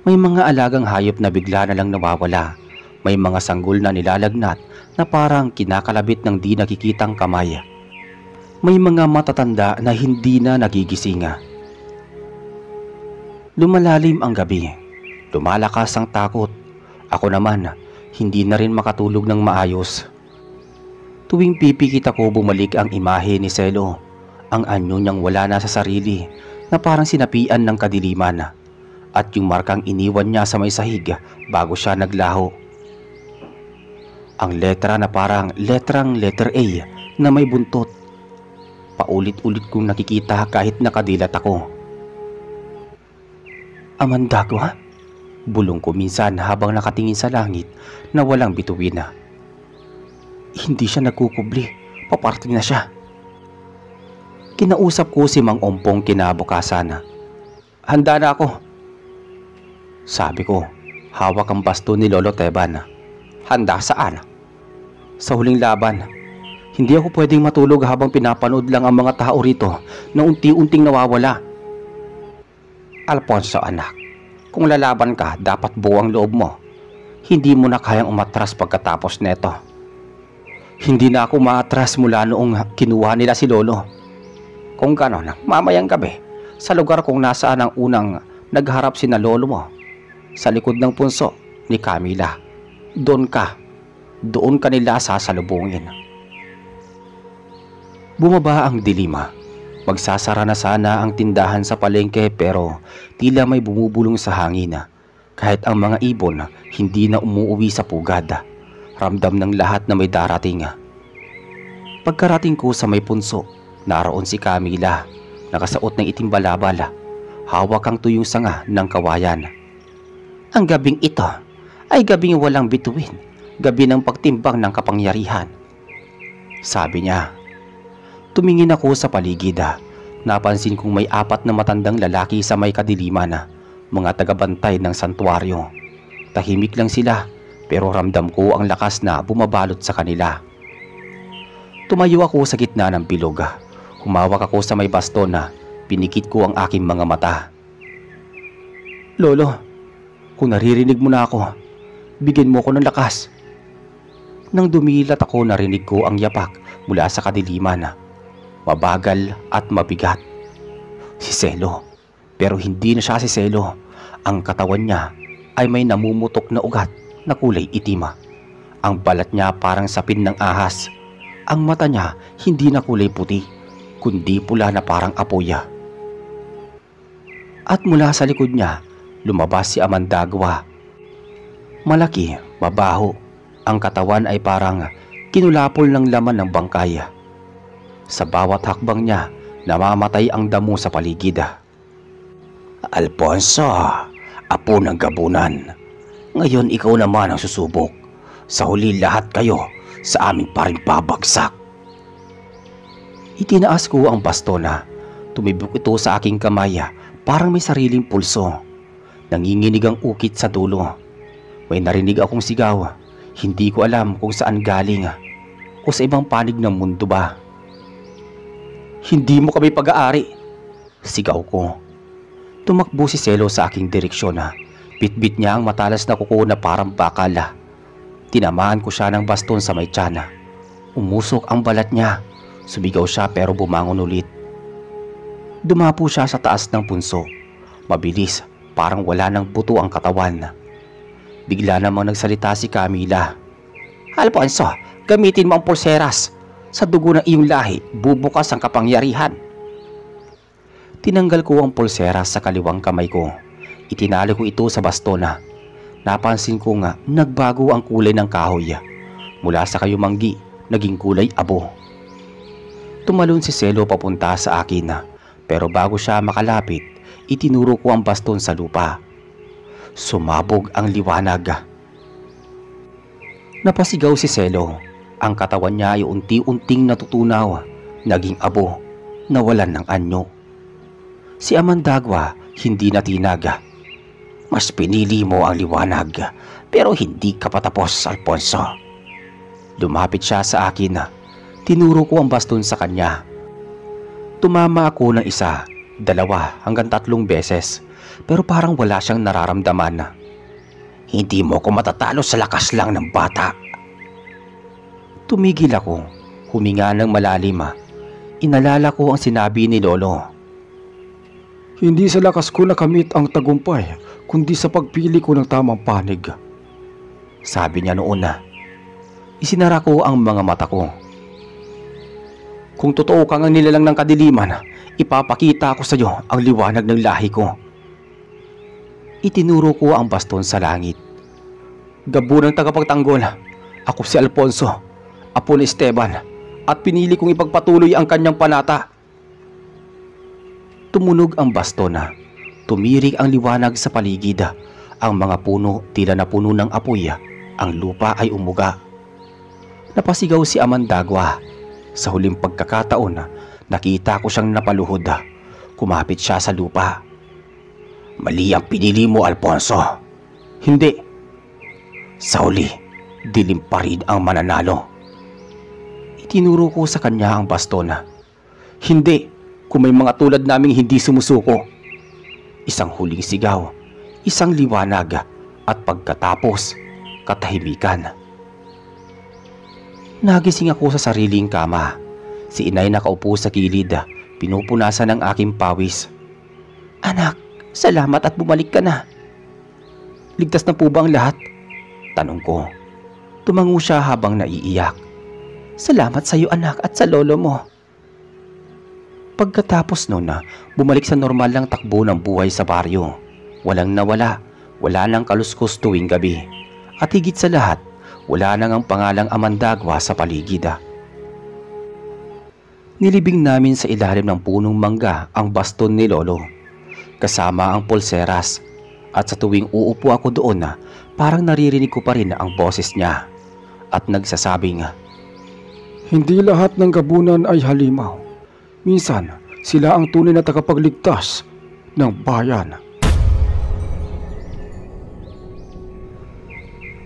May mga alagang hayop na bigla na lang nawawala. May mga sanggol na nilalagnat na parang kinakalabit ng di nakikitang kamay. May mga matatanda na hindi na nagigising. Lumalalim ang gabi. Lumalakas ang takot. Ako naman, hindi na rin makatulog ng maayos. Tuwing pipikit ako, bumalik ang imahe ni Selo. Ang anyo niyang wala na sa sarili, na parang sinapian ng kadiliman. At yung markang iniwan niya sa may sahig bago siya naglaho. Ang letra na parang letter A na may buntot. Paulit-ulit kong nakikita kahit nakadilat ako. Amandagwa? Bulong ko minsan habang nakatingin sa langit na walang bituin na. Hindi siya nagkukubli, paparating na siya. Kinausap ko si Mang Ompong kinabukasan. Handa na ako. Sabi ko, hawak ang baston ni Lolo Teban. Handa saan? Sa huling laban. Hindi ako pwedeng matulog habang pinapanood lang ang mga tao rito na unti-unting nawawala. Alfonso anak, kung lalaban ka, dapat buo ang loob mo. Hindi mo na kayang umatras pagkatapos neto. Hindi na ako maatras mula noong kinuha nila si Lolo. Kung ganon, mamayang gabi, sa lugar kung nasaan ang unang nagharap sina Lolo mo, sa likod ng punso ni Camila, doon ka nila sasalubungin. Bumaba ang dilima. Magsasara na sana ang tindahan sa palengke pero tila may bumubulong sa hangin. Kahit ang mga ibon hindi na umuuwi sa pugad. Ramdam ng lahat na may darating. Pagkarating ko sa may punso, naroon si Camila, nakasuot ng itim balabal, hawak ang tuyong sanga ng kawayan. Ang gabing ito ay gabing walang bituin, gabi ng pagtimbang ng kapangyarihan. Sabi niya. Tumingin ako sa paligid. Napansin kong may 4 na matandang lalaki sa may kadiliman, mga tagabantay ng santuaryo. Tahimik lang sila pero ramdam ko ang lakas na bumabalot sa kanila. Tumayo ako sa gitna ng bilog. Humawak ako sa may baston na pinikit ko ang aking mga mata. Lolo, kung naririnig mo na ako, bigyan mo ko ng lakas. Nang dumilat ako, narinig ko ang yapak mula sa kadiliman. Mabagal at mabigat. Si Selo. Pero hindi na siya si Selo. Ang katawan niya ay may namumutok na ugat na kulay itim. Ang balat niya parang sapin ng ahas. Ang mata niya hindi na kulay puti, kundi pula na parang apoy. At mula sa likod niya, lumabas si Amandagwa. Malaki, mabaho. Ang katawan ay parang kinulapol ng laman ng bangkay. Sa bawat hakbang niya, namamatay ang damo sa paligid. Alfonso, apo ng gabunan. Ngayon ikaw naman ang susubok. Sa huli lahat kayo sa amin pa rin babagsak. Itinaas ko ang bastona. Tumibok ito sa aking kamay, parang may sariling pulso. Nanginginig ang ukit sa dulo. May narinig akong sigaw. Hindi ko alam kung saan galing o sa ibang panig ng mundo ba. Hindi mo kami pag-aari, sigaw ko. Tumakbo si Selo sa aking direksyon. Bitbit niya ang matalas na kuko na parang bakal. Tinamaan ko siya ng baston sa may tiyan. Umusok ang balat niya. Sumigaw siya pero bumangon ulit. Dumapo siya sa taas ng punso. Mabilis, parang wala ng buto ang katawan. Bigla namang nagsalita si Camila. Alfonso, gamitin mo ang pulseras. Sa dugo ng iyong lahi, bubukas ang kapangyarihan. Tinanggal ko ang pulseras sa kaliwang kamay ko. Itinali ko ito sa bastona. Napansin ko nga nagbago ang kulay ng kahoy. Mula sa kayumanggi, naging kulay abo. Tumalon si Selo papunta sa akin. Pero bago siya makalapit, itinuro ko ang baston sa lupa. Sumabog ang liwanag. Napasigaw si Selo. Ang katawan niya ay unti-unting natutunaw, naging abo, nawalan ng anyo. Si Amandagwa hindi natinag. Mas pinili mo ang liwanag, pero hindi ka patapos, Alfonso. Lumapit siya sa akin. Tinuro ko ang baston sa kanya. Tumama ako ng 1, 2 hanggang 3 beses, pero parang wala siyang nararamdaman. Hindi mo ko matatalo sa lakas lang ng bata. Tumigil ako, huminga ng malalim. Inalala ko ang sinabi ni Lolo. Hindi sa lakas ko nakamit ang tagumpay, kundi sa pagpili ko ng tamang panig. Sabi niya noon. Isinara ko ang mga mata ko. Kung totoo kang ang nilalang ng kadiliman, ipapakita ko sa iyo ang liwanag ng lahi ko. Itinuro ko ang baston sa langit. Gabo ng tagapagtanggol, ako si Alfonso, apo ni Esteban, at pinili kong ipagpatuloy ang kanyang panata. Tumunog ang bastona. Tumirik ang liwanag sa paligid. Ang mga puno tila napuno ng apoy. Ang lupa ay umuga. Napasigaw si Amandagwa. Sa huling pagkakataon, nakita ko siyang napaluhod. Kumapit siya sa lupa. Mali ang pinili mo, Alfonso. Hindi. Sa huli, dilim pa rin ang mananalo. Itinuro ko sa kanya ang baston. Hindi, kung may mga tulad naming hindi sumusuko. Isang huling sigaw, isang liwanag, at pagkatapos, katahimikan. Nagising ako sa sariling kama. Si inay nakaupo sa gilid, pinupunasan ang aking pawis. Anak, salamat at bumalik ka na. Ligtas na po ba ang lahat? Tanong ko. Tumango siya habang naiiyak. Salamat sa iyo anak at sa lolo mo. Pagkatapos noon bumalik sa normal lang takbo ng buhay sa baryo. Walang nawala, wala nang kaluskos tuwing gabi. At higit sa lahat, wala nang ang pangalang Amandagwa sa paligid. Nilibing namin sa ilalim ng punong mangga ang baston ni lolo, kasama ang pulseras. At sa tuwing uupo ako doon parang naririnig ko pa rin ang boses niya at nagsasabing, Hindi lahat ng gabunan ay halimaw. Minsan, sila ang tunay na tagapagligtas ng bayan.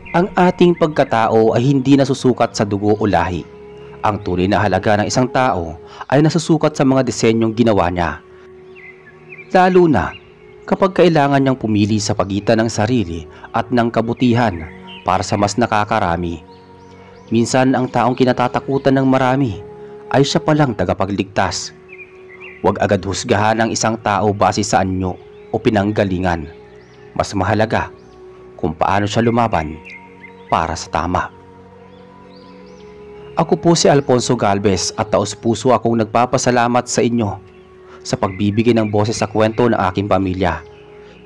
Ang ating pagkatao ay hindi nasusukat sa dugo o lahi. Ang tunay na halaga ng isang tao ay nasusukat sa mga disenyong ginawa niya. Lalo na kapag kailangan niyang pumili sa pagitan ng sarili at ng kabutihan para sa mas nakakarami. Minsan ang taong kinatatakutan ng marami ay siya palang tagapagligtas. Huwag agad husgahan ang isang tao base sa anyo o pinanggalingan. Mas mahalaga kung paano siya lumaban para sa tama. Ako po si Alfonso Galvez at taos-puso akong nagpapasalamat sa inyo sa pagbibigay ng boses sa kwento ng aking pamilya.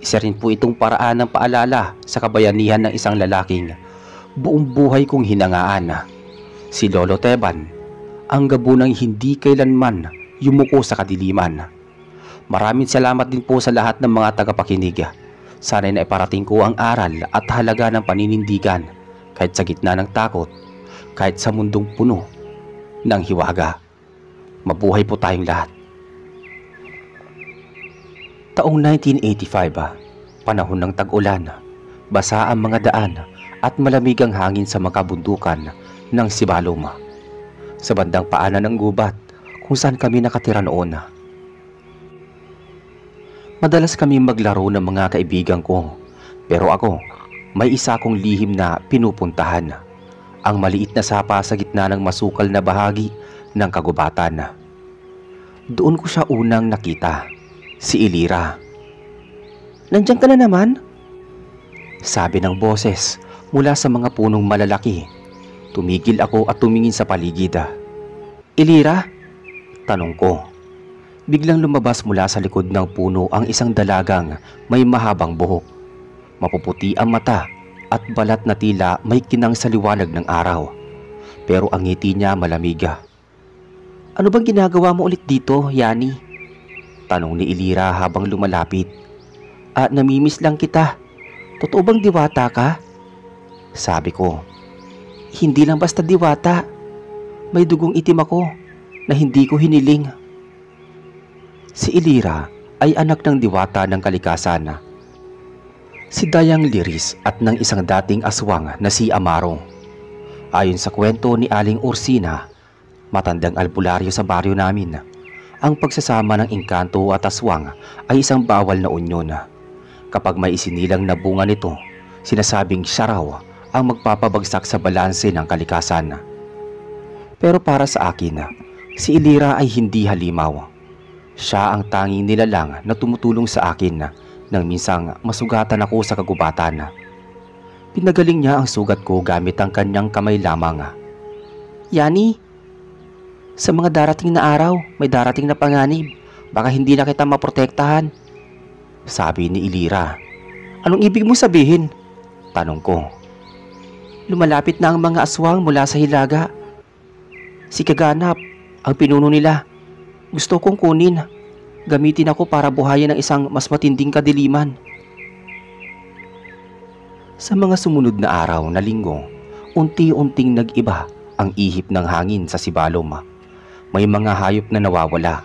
Isa rin po itong paraan ng paalala sa kabayanihan ng isang lalaking buong buhay kong hinangaan. Si Lolo Teban, ang gabunang hindi kailanman yumuko sa kadiliman. Maraming salamat din po sa lahat ng mga tagapakinig. Sana'y naiparating ko ang aral at halaga ng paninindigan kahit sa gitna ng takot, kahit sa mundong puno ng hiwaga. Mabuhay po tayong lahat. Taong 1985, panahon ng tag-ulan, basa ang mga daan at malamig ang hangin sa mga kabundukan ng Sibalom. Sa bandang paanan ng gubat kung saan kami nakatira noon. Madalas kami maglaro ng mga kaibigan ko, pero ako, may isa akong lihim na pinupuntahan. Ang maliit na sapa sa gitna ng masukal na bahagi ng kagubatan. Doon ko siya unang nakita. Si Elira. Nandiyan ka na naman? Sabi ng boses mula sa mga punong malalaki. Tumigil ako at tumingin sa paligid. Elira? Tanong ko. Biglang lumabas mula sa likod ng puno ang isang dalagang may mahabang buhok. Mapuputi ang mata at balat na tila may kinang sa liwanag ng araw. Pero ang ngiti niya malamig. Ano bang ginagawa mo ulit dito, Yani? Tanong ni Elira habang lumalapit. Namimiss lang kita. Totoo bang diwata ka? Sabi ko. Hindi lang basta diwata. May dugong itim ako na hindi ko hiniling. Si Elira ay anak ng diwata ng kalikasan. Si Dayang Liris at ng isang dating aswang na si Amaro. Ayon sa kwento ni Aling Ursina, matandang albularyo sa baryo namin, ang pagsasama ng engkanto at aswang ay isang bawal na unyon. Kapag may isinilang na bunga nito, sinasabing siya raw ang magpapabagsak sa balanse ng kalikasan. Pero para sa akin, si Elira ay hindi halimaw. Siya ang tanging nilalang na tumutulong sa akin nang minsang masugatan ako sa kagubatan. Pinagaling niya ang sugat ko gamit ang kanyang kamay lamang. Yani, sa mga darating na araw, may darating na panganib. Baka hindi na kita maprotektahan. Sabi ni Elira. Anong ibig mo sabihin? Tanong ko. Lumalapit na ang mga aswang mula sa hilaga. Si Kaganap, ang pinuno nila. Gusto kong kunin. Gamitin ako para buhayin ng isang mas matinding kadiliman. Sa mga sumunod na araw na linggo, unti-unting nag-iba ang ihip ng hangin sa Sibalom. May mga hayop na nawawala.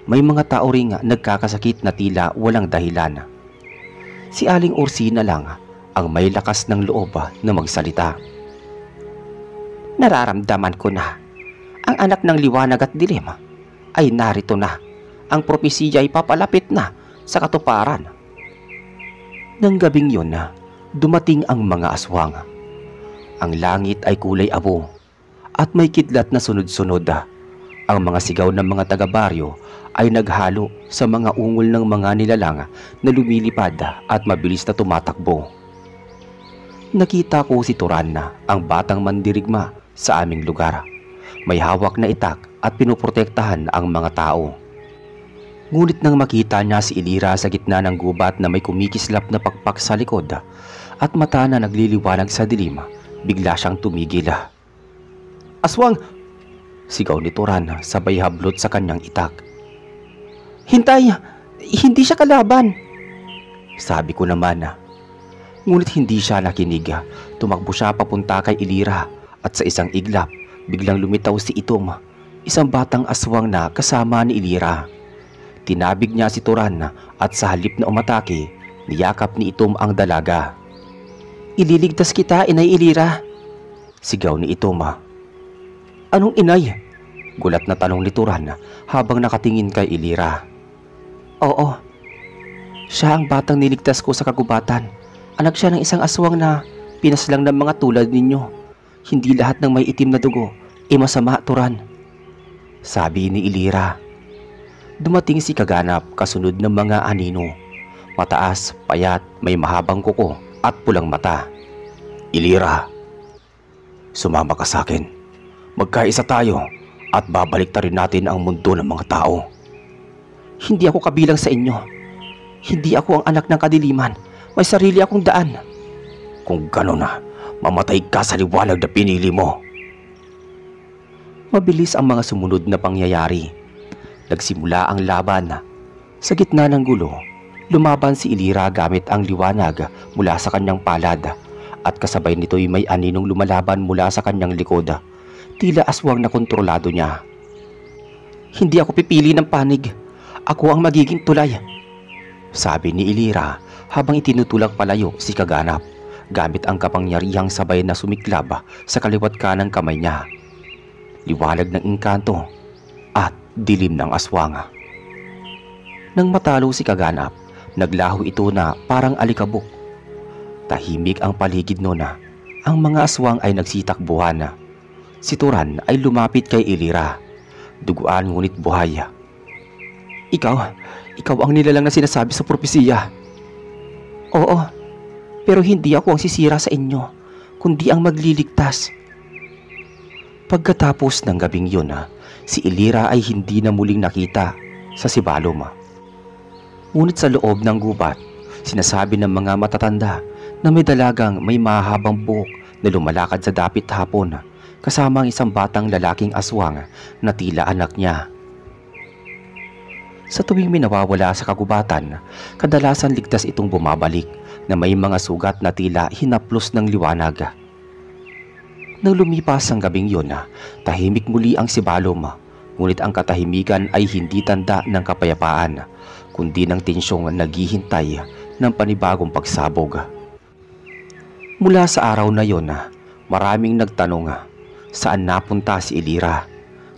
May mga tao ring nagkakasakit na tila walang dahilan. Si Aling Orsina lang ang may lakas ng loob na magsalita. Nararamdaman ko na ang anak ng liwanag at dilim ay narito na. Ang propesiya ay papalapit na sa katuparan. Nang gabing yun na dumating ang mga aswang. Ang langit ay kulay abo at may kidlat na sunod-sunod. Ang mga sigaw ng mga taga-baryo ay naghalo sa mga ungol ng mga nilalang na lumilipad at mabilis na tumatakbo. Nakita ko si Turan, ang batang mandirigma sa aming lugar. May hawak na itak at pinuprotektahan ang mga tao. Ngunit nang makita niya si Ilira sa gitna ng gubat na may kumikislap na pakpak sa likod at mata na nagliliwanag sa dilim, bigla siyang tumigil. Aswang! Sigaw ni Turan sabay hablot sa kanyang itak. Hintay! Hindi siya kalaban! Sabi ko naman. Ngunit hindi siya nakinig. Tumakbo siya papunta kay Ilira at sa isang iglap biglang lumitaw si Itom, isang batang aswang na kasama ni Ilira. Tinabig niya si Turan at sa halip na umatake, niyakap ni Itom ang dalaga. Ililigtas kita, Inay Ilira! Sigaw ni Itom. Anong inay? Gulat na tanong ni Turan habang nakatingin kay Ilira. Oo, siya ang batang niligtas ko sa kagubatan. Anak siya ng isang aswang na pinaslang ng mga tulad ninyo. Hindi lahat ng may itim na dugo ay masama, Turan. Sabi ni Ilira. Dumating si Kaganap kasunod ng mga anino. Mataas, payat, may mahabang kuko at pulang mata. Ilira, sumama ka sa akin. Magkaisa tayo at babalik ta rin natin ang mundo ng mga tao. Hindi ako kabilang sa inyo. Hindi ako ang anak ng kadiliman. May sarili akong daan. Kung gano'n na, mamatay ka sa liwanag na pinili mo. Mabilis ang mga sumunod na pangyayari. Nagsimula ang laban. Sa gitna ng gulo, lumaban si Ilira gamit ang liwanag mula sa kanyang palad at kasabay nito'y may aninong lumalaban mula sa kanyang likod. Tila aswang na kontrolado niya. Hindi ako pipili ng panig. Ako ang magiging tulay. Sabi ni Ilira habang itinutulak palayo si Kaganap gamit ang kapangyarihang sabay na sumiklab sa kaliwat kanang kamay niya. Liwanag ng engkanto at dilim ng aswang. Nang matalo si Kaganap, naglaho ito na parang alikabok. Tahimik ang paligid noon. Ang mga aswang ay nagsitakbuhan. Si Turan ay lumapit kay Ilira. Duguan ngunit buhay. Ikaw ang nilalang na sinasabi sa propesiya. Oo, pero hindi ako ang sisira sa inyo, kundi ang magliligtas. Pagkatapos ng gabing yun, si Ilira ay hindi na muling nakita sa Sibalom. Ngunit sa loob ng gubat, sinasabi ng mga matatanda na may dalagang may mahabang buhok na lumalakad sa dapit hapon kasama ang isang batang lalaking aswang na tila anak niya. Sa tuwing may nawawala sa kagubatan, kadalasan ligtas itong bumabalik na may mga sugat na tila hinaplos ng liwanag. Nang lumipas ang gabing yun, tahimik muli ang Sibalom, ngunit ang katahimikan ay hindi tanda ng kapayapaan, kundi ng tensyong naghihintay ng panibagong pagsabog. Mula sa araw na yun, maraming nagtanong saan napunta si Ilira.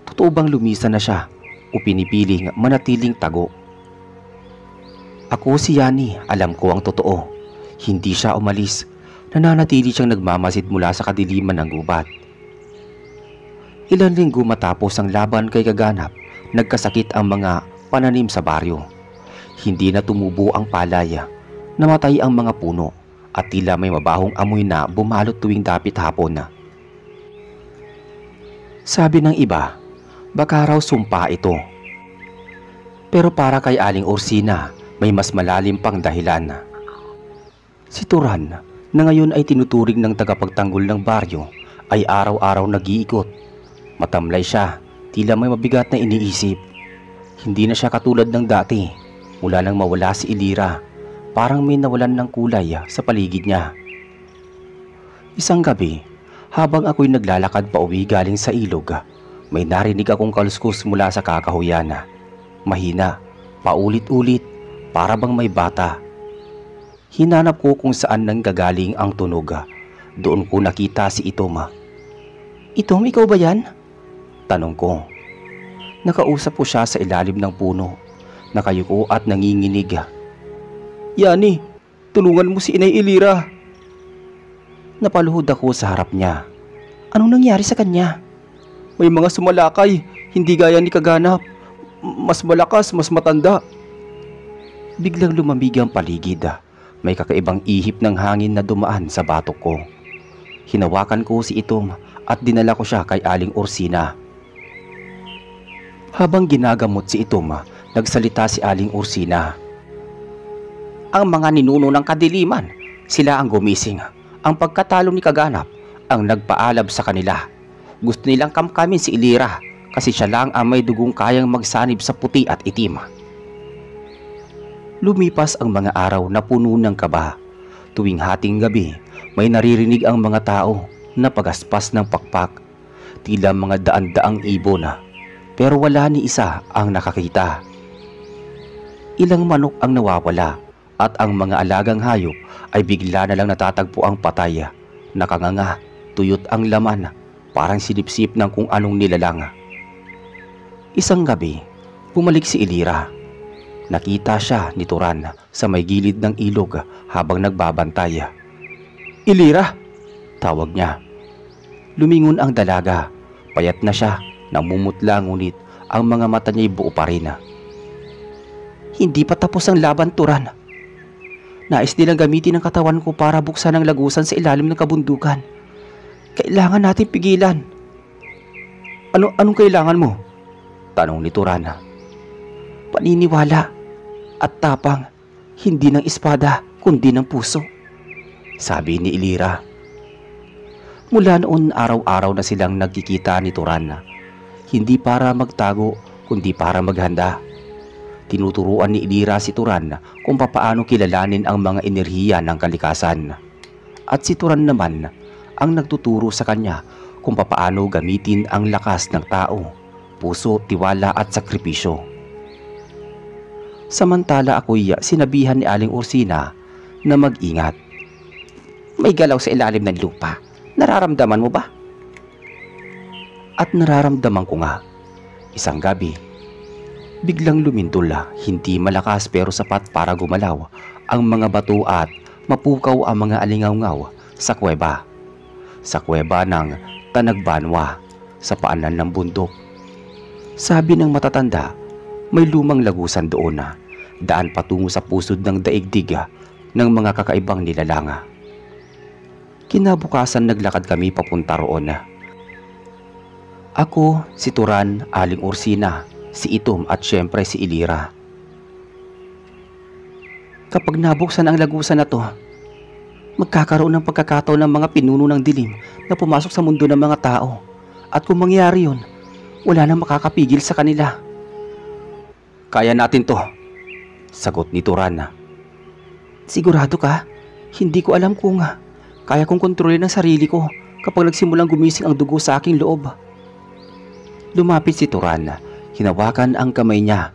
Totoo bang lumisan na siya o pinipiling manatiling tago? Ako si Yani, alam ko ang totoo. Hindi siya umalis. Nananatili siyang nagmamasid mula sa kadiliman ng gubat. Ilang linggo matapos ang laban kay Kaganap, nagkasakit ang mga pananim sa baryo. Hindi na tumubo ang palay, namatay ang mga puno at tila may mabahong amoy na bumalot tuwing dapit hapon. Sabi ng iba, baka raw sumpa ito. Pero para kay Aling Orsina, may mas malalim pang dahilan. Si Turan, na ngayon ay tinuturing ng tagapagtanggol ng baryo, ay araw-araw nag-iikot. Matamlay siya, tila may mabigat na iniisip. Hindi na siya katulad ng dati. Mula nang mawala si Elira, parang may nawalan ng kulay sa paligid niya. Isang gabi, habang ako'y naglalakad pauwi galing sa ilog, may narinig akong kaluskus mula sa kakahuyan. Mahina, paulit-ulit, para bang may bata. Hinanap ko kung saan nanggagaling ang tunog. Doon ko nakita si Itom. "Itom, ikaw ba yan?" tanong ko. Nakausap ko siya sa ilalim ng puno. Nakayuko at nanginginig. "Yani, tulungan mo si Inay Elira." Napaluhod ako sa harap niya. "Anong nangyari sa kanya?" "May mga sumalakay, hindi gaya ni Kaganap. Mas malakas, mas matanda." Biglang lumamig ang paligid. May kakaibang ihip ng hangin na dumaan sa batok ko. Hinawakan ko si Itom at dinala ko siya kay Aling Ursina. Habang ginagamot si Itom, nagsalita si Aling Ursina. "Ang mga ninuno ng kadiliman, sila ang gumising. Ang pagkatalo ni Kaganap ang nagpaalab sa kanila. Gusto nilang kamkamin si Elira kasi siya lang ang may dugong kayang magsanib sa puti at itim." Lumipas ang mga araw na puno ng kaba. Tuwing hating gabi, may naririnig ang mga tao na pagaspas ng pakpak. Tila mga daan-daang ibon, pero wala ni isa ang nakakita. Ilang manok ang nawawala at ang mga alagang hayop ay bigla na lang natatagpo ang patay. Nakanganga, tuyot ang laman, parang silipsip ng kung anong nilalang. Isang gabi, bumalik si Elira. Nakita siya ni Turan sa may gilid ng ilog habang nagbabantay. "Elira!" tawag niya. Lumingon ang dalaga. Payat na siya, namumutla ngunit ang mga mata niya'y buo pa rin. "Hindi pa tapos ang laban, Turan. Nais nilang gamitin ang katawan ko para buksan ang lagusan sa ilalim ng kabundukan. Kailangan natin pigilan." Anong kailangan mo?" tanong ni Turan. "Paniniwala at tapang, hindi ng espada kundi ng puso," sabi ni Elira. Mula noon, araw-araw na silang nagkikita ni Turan. Hindi para magtago kundi para maghanda. Tinuturuan ni Elira si Turan kung papaano kilalanin ang mga enerhiya ng kalikasan. At si Turan naman ang nagtuturo sa kanya kung papaano gamitin ang lakas ng tao, puso, tiwala at sakripisyo. Samantala ako'y sinabihan ni Aling Ursina na mag-ingat. "May galaw sa ilalim ng lupa. Nararamdaman mo ba?" At nararamdaman ko nga. Isang gabi, biglang lumindol, hindi malakas pero sapat para gumalaw ang mga bato at mapukaw ang mga alingawngaw sa kuweba. Sa kuweba ng Tanagbanwa, sa paanan ng bundok. Sabi ng matatanda, may lumang lagusan doon daan patungo sa pusod ng daigdig ng mga kakaibang nilalanga. Kinabukasan naglakad kami papunta roon. Ako, si Turan, Aling Ursina, si Itom at syempre si Elira. Kapag nabuksan ang lagusan na to, magkakaroon ng pagkakataon ng mga pinuno ng dilim na pumasok sa mundo ng mga tao. At kung mangyari yun, wala nang makakapigil sa kanila. "Kaya natin to," sagot ni Turan. "Sigurado ka? Hindi ko alam kung kaya kong kontrolin ang sarili ko kapag nagsimulang gumising ang dugo sa aking loob." Lumapit si Turan, hinawakan ang kamay niya.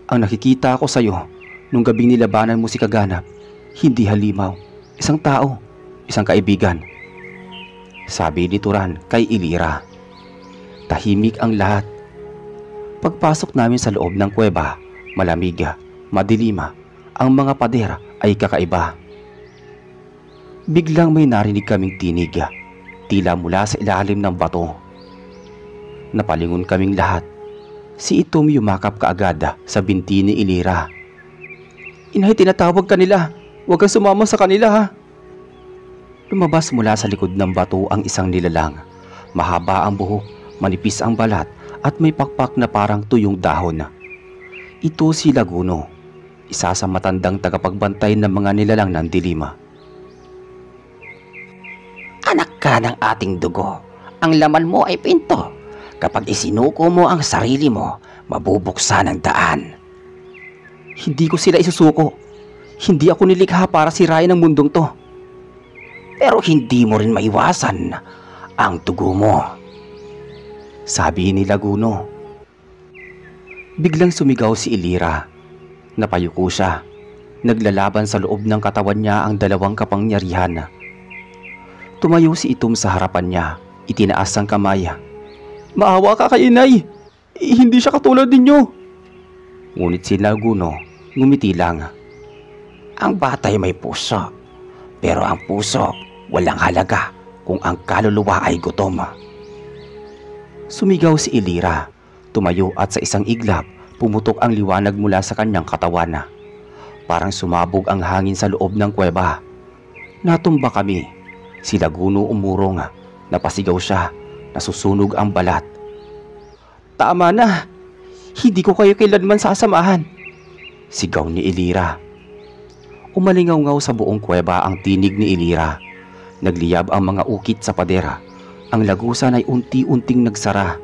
"Ang nakikita ko sa'yo nung gabing nilabanan mo si Kaganap, hindi halimaw, isang tao, isang kaibigan," sabi ni Turan kay Elira. Tahimik ang lahat. Pagpasok namin sa loob ng kuweba, malamig, madilim, ang mga pader ay kakaiba. Biglang may narinig kaming tinig, tila mula sa ilalim ng bato. Napalingon kaming lahat. Si Itom yumakap kaagad sa binti ni Elira. "Inay, tinatawag ka nila. Huwag kang sumama sa kanila, ha." Lumabas mula sa likod ng bato ang isang nilalang. Mahaba ang buhok, manipis ang balat at may pakpak na parang tuyong dahon. Ito si Laguno, isa sa matandang tagapagbantay ng mga nilalang ng dilim. "Anak ka ng ating dugo. Ang laman mo ay pinto. Kapag isinuko mo ang sarili mo, mabubuksan ang daan. Hindi ko sila isusuko. Hindi ako nilikha para sirain ang mundong to. Pero hindi mo rin maiwasan ang dugo mo, sabi ni Laguno. Biglang sumigaw si Ilira. Napayuko siya. Naglalaban sa loob ng katawan niya ang dalawang kapangyarihan. Tumayo si Itom sa harapan niya. Itinaas ang kamay. Maawa ka kay inay. Hindi siya katulad ninyo. Ngunit si Laguno ngumiti lang. Ang batay may puso. Pero ang puso walang halaga kung ang kaluluwa ay gutom. Sumigaw si Ilira. Tumayo at sa isang iglap, pumutok ang liwanag mula sa kanyang katawan. Parang sumabog ang hangin sa loob ng kuweba. Natumba kami. Si Laguno umurong. Napasigaw siya. Nasusunog ang balat. Tama na. Hindi ko kayo kailanman sasamahan, sigaw ni Ilira. Umalingaw-ngaw sa buong kuweba ang tinig ni Ilira. Nagliyab ang mga ukit sa padera. Ang lagusan ay unti-unting nagsara.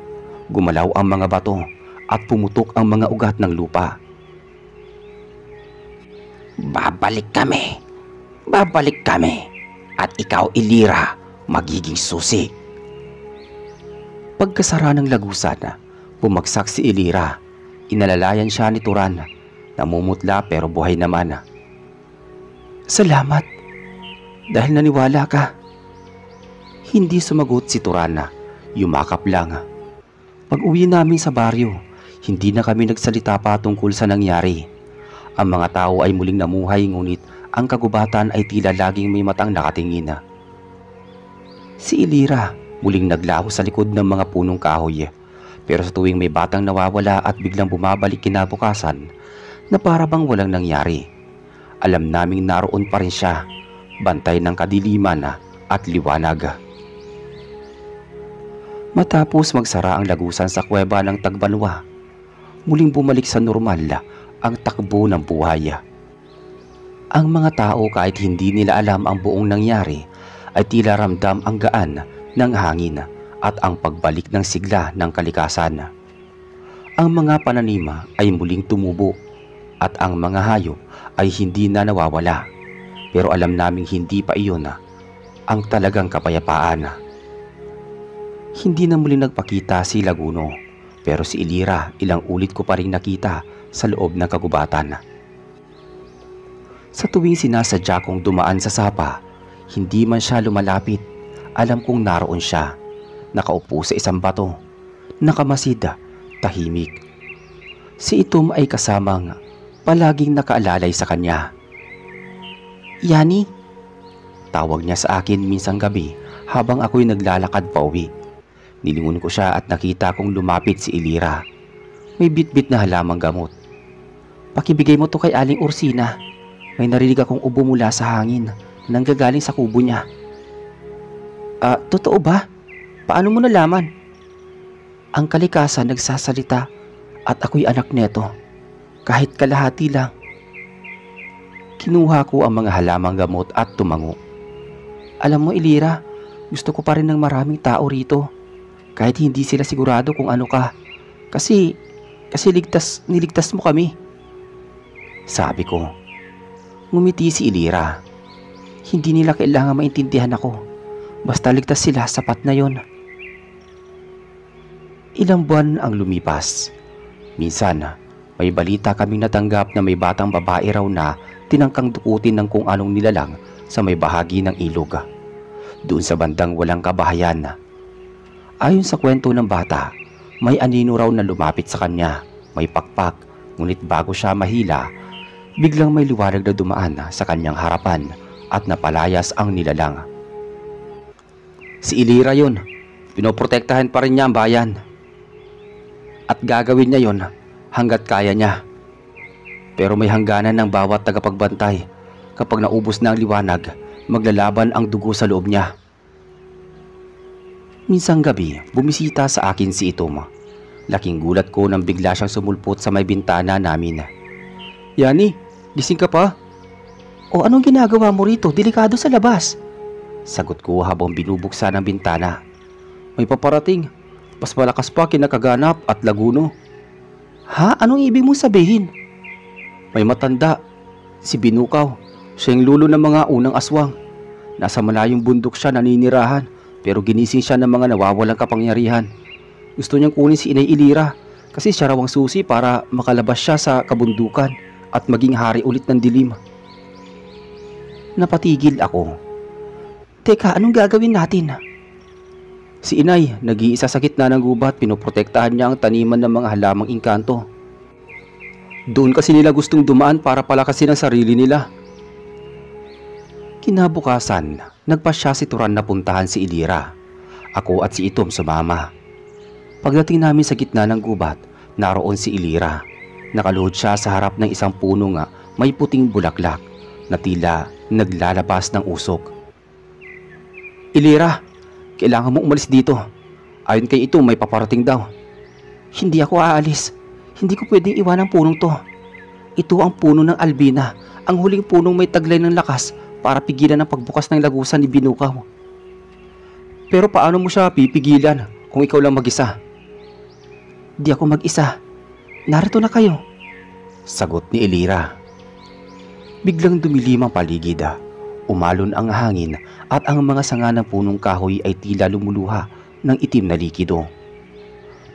Gumalaw ang mga bato at pumutok ang mga ugat ng lupa. Babalik kami. Babalik kami. At ikaw, Ilira, magiging susi. Pagkasara ng lagusan, bumagsak si Ilira. Inalalayan siya ni Turan. Namumutla pero buhay naman. Salamat. Dahil naniwala ka. Hindi sumagot si Turan. Yumakap lang. Pag-uwi namin sa baryo, hindi na kami nagsalita pa tungkol sa nangyari. Ang mga tao ay muling namuhay, ngunit ang kagubatan ay tila laging may matang nakatingin. Si Ilira muling naglaho sa likod ng mga punong kahoy. Pero sa tuwing may batang nawawala at biglang bumabalik kinabukasan, na para bang walang nangyari, alam naming naroon pa rin siya, bantay ng kadiliman at liwanag. Matapos magsara ang lagusan sa kuweba ng Tagbanwa, muling bumalik sa normal ang takbo ng buhay. Ang mga tao, kahit hindi nila alam ang buong nangyari, ay tila ramdam ang gaan ng hangin at ang pagbalik ng sigla ng kalikasan. Ang mga pananima ay muling tumubo at ang mga hayop ay hindi na nawawala. Pero alam naming hindi pa iyon ang talagang kapayapaan. Hindi na muli nagpakita si Laguno, pero si Ilira ilang ulit ko pa rin nakita sa loob ng kagubatan. Sa tuwing sinasadya kong dumaan sa sapa, hindi man siya lumalapit, alam kong naroon siya, nakaupo sa isang bato, nakamasid, tahimik. Si Itom ay kasamang palaging nakaalalay sa kanya. Yani, tawag niya sa akin minsang gabi habang ako'y naglalakad pa uwi. Nilingon ko siya at nakita kong lumapit si Ilira. May bitbit na halamang gamot. Pakibigay mo to kay Aling Ursina. May narinig akong ubo mula sa hangin nang gagaling sa kubo niya. Totoo ba? Paano mo nalaman? Ang kalikasan nagsasalita at ako'y anak neto. Kahit kalahati lang. Kinuha ko ang mga halamang gamot at tumango. Alam mo, Ilira, gusto ko pa rin ng maraming tao rito. Kahit hindi sila sigurado kung ano ka. Kasi niligtas mo kami, sabi ko. Ngumiti si Ilira. Hindi nila kailangan maintindihan ako. Basta ligtas sila, sapat na yon. Ilang buwan ang lumipas. Minsan, may balita kaming natanggap na may batang babae raw na tinangkang dukutin ng kung anong nilalang sa may bahagi ng ilog, doon sa bandang walang kabahayan. Ayon sa kwento ng bata, may anino raw na lumapit sa kanya, may pakpak, ngunit bago siya mahila, biglang may liwanag na dumaan sa kanyang harapan at napalayas ang nilalang. Si Ilira yun, pinoprotektahan pa rin niya ang bayan. At gagawin niya yon hanggat kaya niya. Pero may hangganan ng bawat tagapagbantay. Kapag naubos na ang liwanag, maglalaban ang dugo sa loob niya. Minsang gabi, bumisita sa akin si Itom. Laking gulat ko nang bigla siyang sumulpot sa may bintana namin. Yani, gising ka pa? O anong ginagawa mo rito? Delikado sa labas, sagot ko habang binubuksan ang bintana. May paparating. Mas malakas pa kinakaganap at laguno. Ha? Anong ibig mong sabihin? May matanda, si Binukaw. Siya yung lulo ng mga unang aswang. Nasa malayong bundok siya naninirahan, pero ginising siya ng mga nawawalang kapangyarihan. Gusto niyang kunin si Inay Ilira kasi siya raw ang susi para makalabas siya sa kabundukan at maging hari ulit ng dilim. Napatigil ako. Teka, anong gagawin natin? Si Inay, nag-iisa sa gitna ng gubat, pinoprotektahan niya ang taniman ng mga halamang engkanto. Doon kasi nila gustong dumaan para palakasin ang sarili nila. Kinabukasan, nagpasya si Turan na puntahan si Ilira. Ako at si Itom sumama. Pagdating namin sa gitna ng gubat, naroon si Ilira. Nakaluhod siya sa harap ng isang puno nga may puting bulaklak na tila naglalabas ng usok. Ilira, kailangan mo umalis dito. Ayon kay Itom, may paparating daw. Hindi ako aalis. Hindi ko pwedeng iwan ang punong to. Ito ang puno ng Albina, ang huling punong may taglay ng lakas para pigilan ang pagbukas ng lagusan ni Binukaw. Pero paano mo siya pipigilan kung ikaw lang mag-isa? Di ako mag-isa. Narito na kayo, sagot ni Ilira. Biglang dumilim ang paligid. Umalon ang hangin at ang mga sanga ng punong kahoy ay tila lumuluha ng itim na likido.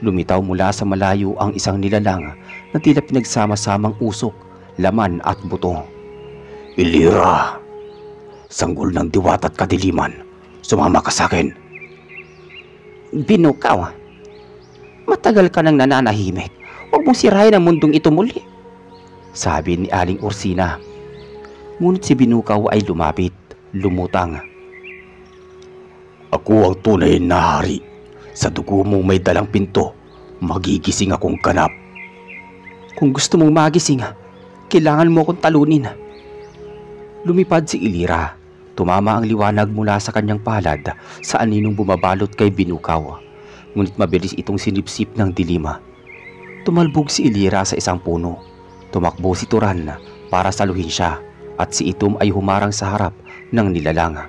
Lumitaw mula sa malayo ang isang nilalang na tila pinagsama-samang usok, laman at buto. Ilira, sanggol ng diwata at kadiliman, sumama ka sa akin. Binukaw, matagal ka nang nananahimik. Huwag mong sirahin ang mundong ito muli, sabi ni Aling Ursina. Ngunit si Binukaw ay lumapit, lumutang. Ako ang tunay na hari. Sa dugo mong may dalang pinto, magigising akong ganap. Kung gusto mong magising, kailangan mo akong talunin. Lumipad si Ilira. Tumama ang liwanag mula sa kanyang palad sa aninong bumabalot kay Binukaw. Ngunit mabilis itong sinipsip ng dilima. Tumalbog si Ilira sa isang puno. Tumakbo si Turan para saluhin siya at si Itom ay humarang sa harap ng nilalang.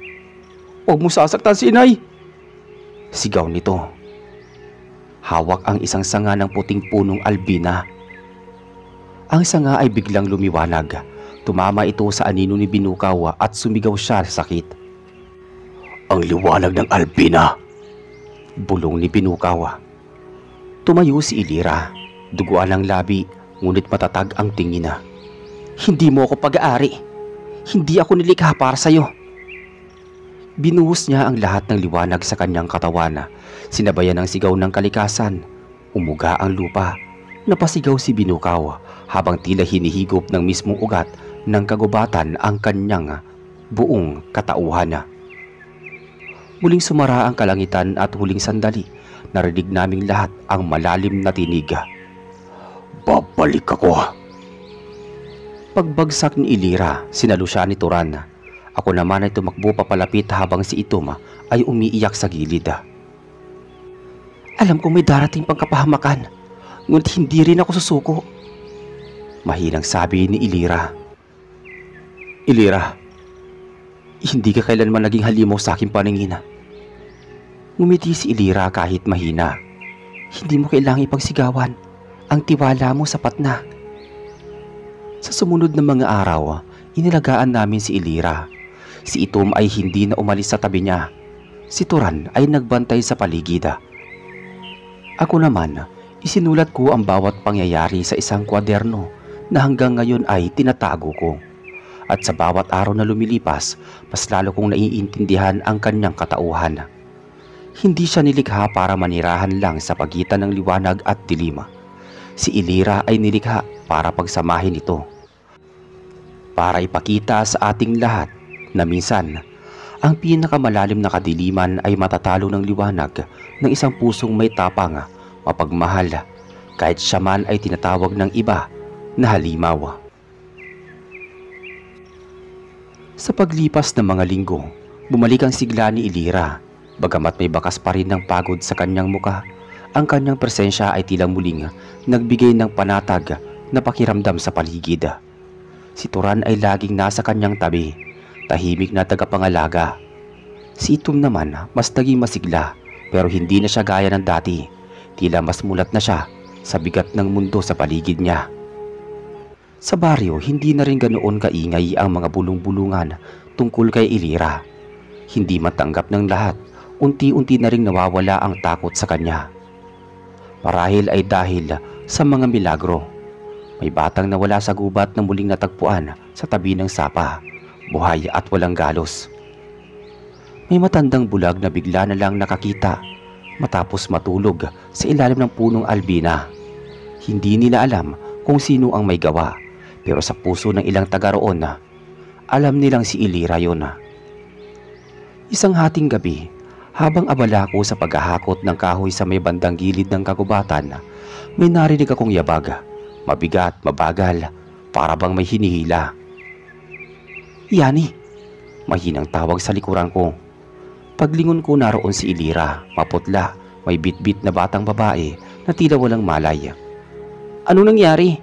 Huwag mo sasaktan si Inay! Sigaw nito. Hawak ang isang sanga ng puting punong Albina. Ang sanga ay biglang lumiwanag. Tumama ito sa anino ni Binukaw at sumigaw siya sa sakit. Ang liwanag ng Albina! Bulong ni Binukaw. Tumayo si Ilira. Duguan ang labi, ngunit matatag ang tingin. Hindi mo ako pag-aari. Hindi ako nilikha para sa'yo. Binuhos niya ang lahat ng liwanag sa kanyang katawan. Sinabayan ng sigaw ng kalikasan. Umuga ang lupa. Napasigaw si Binukaw habang tila hinihigop ng mismong ugat ng kagubatan ang kanyang buong katauhan. Muling sumara ang kalangitan at huling sandali, narinig naming lahat ang malalim na tinig. Babalik ako! Pagbagsak ni Ilira, sinalo siya ni Turan. Ako naman ay tumakbo papalapit habang si Itom ay umiiyak sa gilid. Alam kong may darating pang kapahamakan, ngunit hindi rin ako susuko. Mahinang sabi ni Ilira. Ilira, hindi ka kailanman naging halimaw sa aking paningin. Ngumiti si Ilira kahit mahina. Hindi mo kailangang ipagsigawan. Ang tiwala mo sapat na. Sa sumunod na mga araw, inilagaan namin si Ilira. Si Itom ay hindi na umalis sa tabi niya. Si Turan ay nagbantay sa paligid. Ako naman, isinulat ko ang bawat pangyayari sa isang kwaderno na hanggang ngayon ay tinatago ko. At sa bawat araw na lumilipas, mas lalo kong naiintindihan ang kanyang katauhan. Hindi siya nilikha para manirahan lang sa pagitan ng liwanag at dilim. Si Ilira ay nilikha para pagsamahin ito. Para ipakita sa ating lahat na minsan, ang pinakamalalim na kadiliman ay matatalo ng liwanag ng isang pusong may tapang, mapagmahal, kahit siya man ay tinatawag ng iba na halimaw. Sa paglipas ng mga linggo, bumalik ang sigla ni Ilira. Bagamat may bakas pa rin ng pagod sa kanyang muka, ang kanyang presensya ay tila muling nagbigay ng panatag na pakiramdam sa paligid. Si Turan ay laging nasa kanyang tabi, tahimik na tagapangalaga. Si Itom naman mas naging masigla, pero hindi na siya gaya ng dati. Tila mas mulat na siya sa bigat ng mundo sa paligid niya. Sa baryo, hindi na rin ganoon kaingay ang mga bulong-bulungan tungkol kay Ilira. Hindi matanggap ng lahat, unti-unti na ring nawawala ang takot sa kanya. Marahil ay dahil sa mga milagro. May batang nawala sa gubat na muling natagpuan sa tabi ng sapa, buhay at walang galos. May matandang bulag na bigla na lang nakakita matapos matulog sa ilalim ng punong albina. Hindi nila alam kung sino ang may gawa, pero sa puso ng ilang taga roon, alam nilang si Ilira yun. Isang hating gabi, habang abala ko sa paghahakot ng kahoy sa may bandang gilid ng kagubatan, may narinig akong yabag, mabigat, mabagal, para bang may hinihila. "Yani!" Mahinang tawag sa likuran ko. Paglingon ko, naroon si Ilira, maputla, may bitbit na batang babae na tila walang malay. "Ano nangyari?"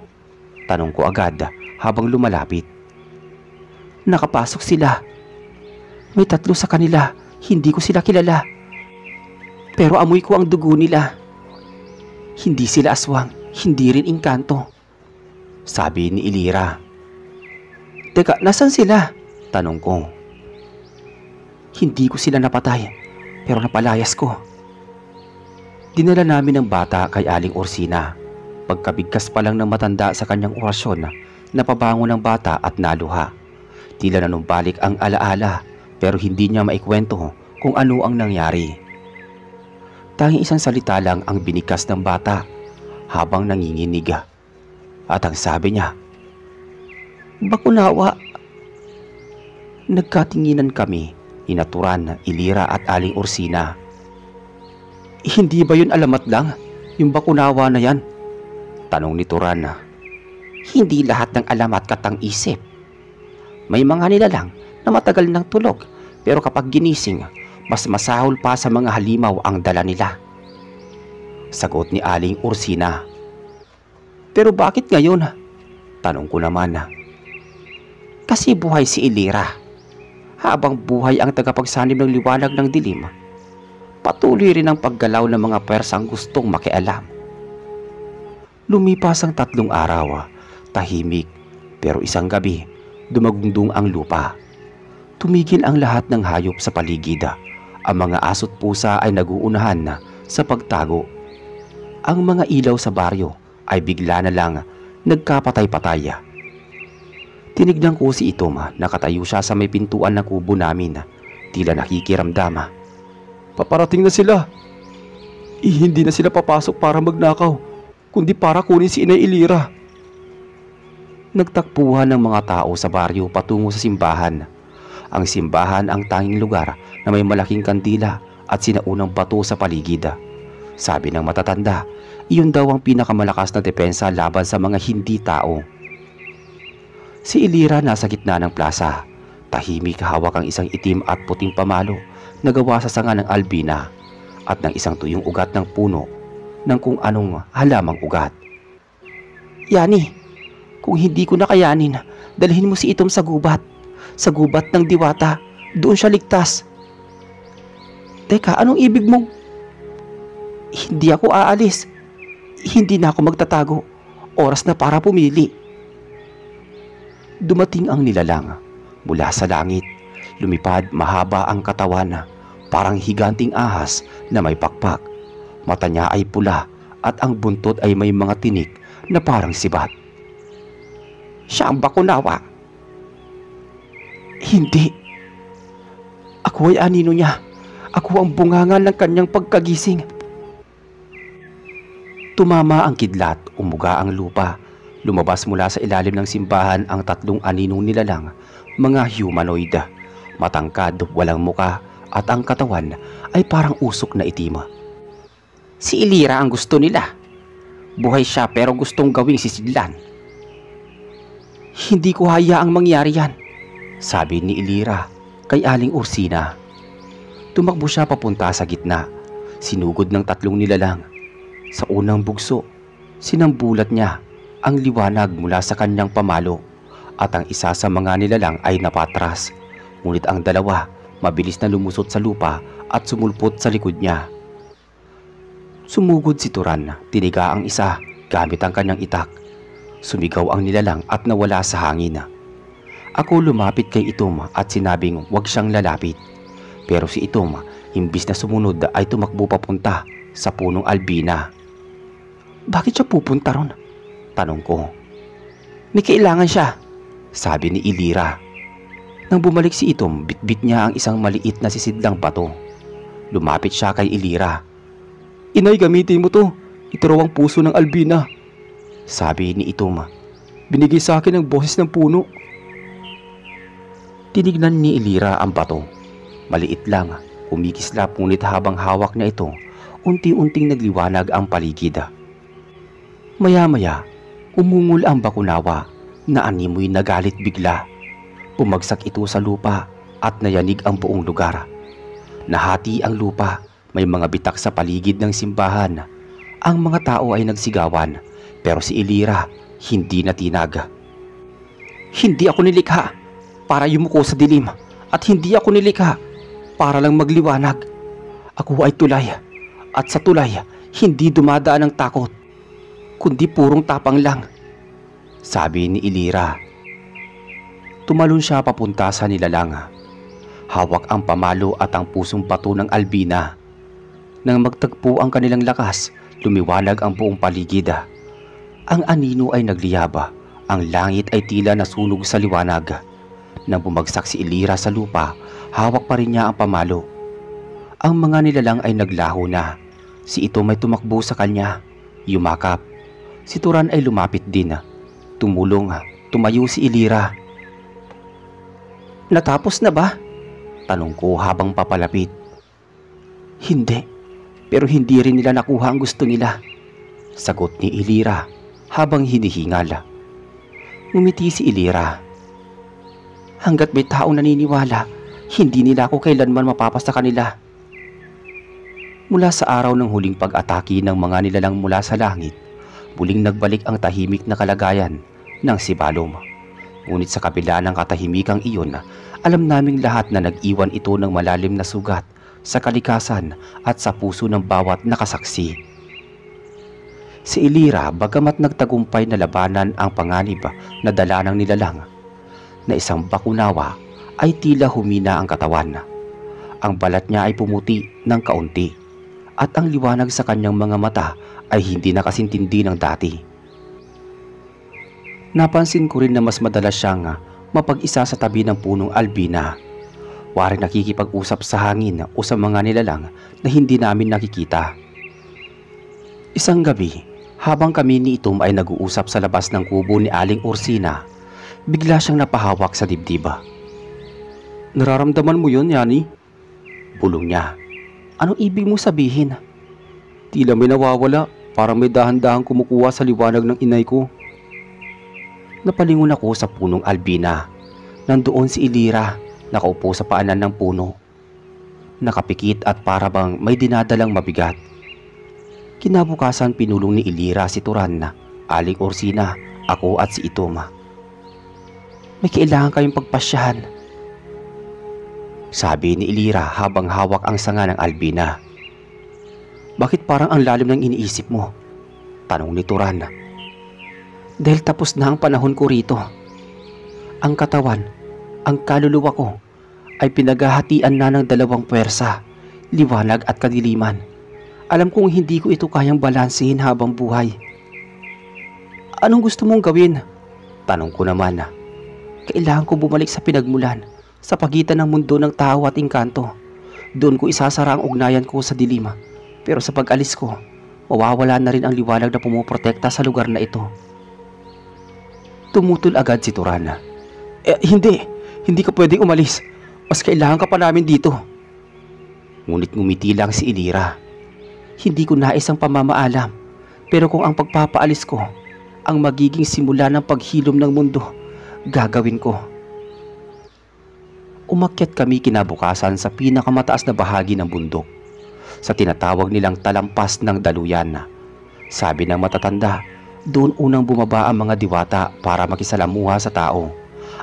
Tanong ko agad habang lumalapit. "Nakapasok sila. May 3 sa kanila, hindi ko sila kilala. Pero amoy ko ang dugo nila. Hindi sila aswang, hindi rin engkanto," sabi ni Ilira. "Teka, nasan sila?" tanong ko. "Hindi ko sila napatay, pero napalayas ko." Dinala namin ang bata kay Aling Orsina. Pagkabigkas pa lang ng matanda sa kanyang orasyon, napabangon ang bata at naluha. Tila nanumbalik ang alaala, pero hindi niya maikwento kung ano ang nangyari. Tanging isang salita lang ang binikas ng bata habang nanginginig. At ang sabi niya, "Bakunawa." Nagkatinginan kami, Turan, Ilira at Aling Orsina. "Hindi ba yun alamat lang? Yung bakunawa na yan?" tanong ni Turan. "Hindi lahat ng alamat katang-isip. May mga nilalang na matagal ng tulog, pero kapag ginising, mas masahol pa sa mga halimaw ang dala nila," sagot ni Aling Orsina. "Pero bakit ngayon?" tanong ko naman. "Kasi buhay si Ilira. Habang buhay ang tagapagsanib ng liwanag ng dilim, patuloy rin ang paggalaw ng mga persang gustong makialam." Lumipas ang 3 araw, tahimik, pero isang gabi, dumagundong ang lupa. Tumigil ang lahat ng hayop sa paligid. Ang mga aso't pusa ay naguunahan sa pagtago. Ang mga ilaw sa baryo ay bigla na lang nagkapatay-patay. Tinignan ko si Itom, nakatayo siya sa may pintuan ng kubo namin, tila nakikiramdam. "Paparating na sila. Hindi na sila papasok para magnakaw, kundi para kunin si Inay Ilira." Nagtakbuhan ng mga tao sa baryo patungo sa simbahan. Ang simbahan ang tanging lugar na may malaking kandila at sinaunang bato sa paligid. Sabi ng matatanda, iyon daw ang pinakamalakas na depensa laban sa mga hindi tao. Si Ilira nasa gitna ng plaza. Tahimik, hawak ang isang itim at puting pamalo na gawa sa sanga ng albina at ng isang tuyong ugat ng puno ng kung anong halamang ugat. "Yani, kung hindi ko nakayanin, dalhin mo si Itom sa gubat ng diwata. Doon siya ligtas." "Teka, anong ibig mong?" "Hindi ako aalis. Hindi na ako magtatago. Oras na para pumili." Dumating ang nilalang mula sa langit. Lumipad, mahaba ang katawan, parang higanting ahas na may pakpak. Mata niya ay pula at ang buntot ay may mga tinik na parang sibat. "Siya ang bakunawa." "Hindi. Ako ay anino niya. Ako ang bunganga ng kanyang pagkagising." Tumama ang kidlat, umuga ang lupa. Lumabas mula sa ilalim ng simbahan ang 3 aninong nilalang, mga humanoid. Matangkad, walang muka, at ang katawan ay parang usok na itim. "Si Ilira ang gusto nila. Buhay siya pero gustong gawing sisidlan." "Hindi ko hayaang mangyari yan," sabi ni Ilira kay Aling Orsina. Tumakbo siya papunta sa gitna. Sinugod ng 3 nilalang. Sa unang bugso, sinambulat niya ang liwanag mula sa kanyang pamalo at ang isa sa mga nilalang ay napatras. Ngunit ang dalawa mabilis na lumusot sa lupa at sumulpot sa likod niya. Sumugod si Turan, tiniga ang isa gamit ang kanyang itak. Sumigaw ang nilalang at nawala sa hangin. Ako lumapit kay Itom at sinabing huwag siyang lalapit. Pero si Itom, imbis na sumunod ay tumakbo papunta sa punong albina. Bakit siya pupunta ron? Tanong ko. May kailangan siya, sabi ni Ilira. Nang bumalik si Itom, bitbit niya ang isang maliit na sisidlang bato. Lumapit siya kay Ilira. Inay, gamitin mo to. Ito raw ang puso ng albina, sabi ni Itom. Binigay sa akin ng boses ng puno. Tinignan ni Ilira ang bato. Maliit lang, kumikislap ngunit habang hawak niya ito, unti-unting nagliwanag ang paligid. Maya-maya, umungol ang bakunawa na animoy nagalit bigla. Bumagsak ito sa lupa at nayanig ang buong lugar. Nahati ang lupa, may mga bitak sa paligid ng simbahan. Ang mga tao ay nagsigawan, pero si Ilira hindi natinag. Hindi ako nilikha para yumuko sa dilim, at hindi ako nilikha para lang magliwanag. Ako ay tulay, at sa tulay hindi dumadaan ang takot, kundi purong tapang lang, sabi ni Ilira. Tumalon siya papunta sa nilalang. Hawak ang pamalo at ang pusong bato ng albina. Nang magtagpo ang kanilang lakas, lumiwanag ang buong paligid. Ang anino ay nagliyaba, ang langit ay tila nasunog sa liwanag. Nang bumagsak si Ilira sa lupa, hawak pa rin niya ang pamalo. Ang mga nilalang ay naglaho na. Si Itom ay tumakbo sa kanya, yumakap. Si Turan ay lumapit din. Tumulong, tumayo si Ilira. Natapos na ba? Tanong ko habang papalapit. Hindi, pero hindi rin nila nakuha ang gusto nila, sagot ni Ilira habang hinihingal. Ngumiti si Ilira. Hanggat may taong naniniwala, hindi nila ako kailanman mapapasa kanila. Mula sa araw ng huling pag-atake ng mga nilalang mula sa langit, muling nagbalik ang tahimik na kalagayan ng Sibalom. Ngunit sa kabila ng katahimikang iyon, alam naming lahat na nag-iwan ito ng malalim na sugat sa kalikasan at sa puso ng bawat nakasaksi. Si Ilira, bagamat nagtagumpay na labanan ang panganib na dala ng nilalang, na isang bakunawa, ay tila humina ang katawan. Ang balat niya ay pumuti ng kaunti, at ang liwanag sa kanyang mga mata ay hindi nakasintindi ng dati. Napansin ko rin na mas madalas siyang mapag-isa sa tabi ng punong albina. Waring nakikipag-usap sa hangin o sa mga nilalang na hindi namin nakikita. Isang gabi, habang kami ni Itom ay nag-uusap sa labas ng kubo ni Aling Ursina, bigla siyang napahawak sa dibdib. Nararamdaman mo yun, Yani? Bulong niya. Anong ibig mo sabihin? Tila may nawawala, parang may dahan-dahang kumukuha sa liwanag ng inay ko. Napalingon ako sa punong albina. Nandoon si Ilira, nakaupo sa paanan ng puno. Nakapikit at para bang may dinadalang mabigat. Kinabukasan pinulong ni Ilira si Turan, Aling Ursina, ako at si Itom. May kailangan kayong pagpasyahan, sabi ni Ilira habang hawak ang sanga ng albina. Bakit parang ang lalim ng iniisip mo? Tanong ni Turan. Dahil tapos na ang panahon ko rito. Ang katawan, ang kaluluwa ko ay pinaghahatian na ng dalawang puwersa, liwanag at kadiliman. Alam kong hindi ko ito kayang balansehin habang buhay. Anong gusto mong gawin? Tanong ko naman. Kailangan ko bumalik sa pinagmulan, sa pagitan ng mundo ng tao at engkanto. Doon ko isasara ang ugnayan ko sa dilim. Pero sa pag-alis ko, mawawala na rin ang liwanag na pumuprotekta sa lugar na ito. Tumutol agad si Turan. Hindi ka pwedeng umalis. Mas kailangan ka pa namin dito. Ngunit ngumiti lang si Ilira. Hindi ko nais ang pamamaalam, pero kung ang pagpapaalis ko ang magiging simula ng paghilom ng mundo, gagawin ko. Umakyat kami kinabukasan sa pinakamataas na bahagi ng bundok, sa tinatawag nilang talampas ng daluyan. Sabi ng matatanda, doon unang bumaba ang mga diwata para makisalamuha sa tao,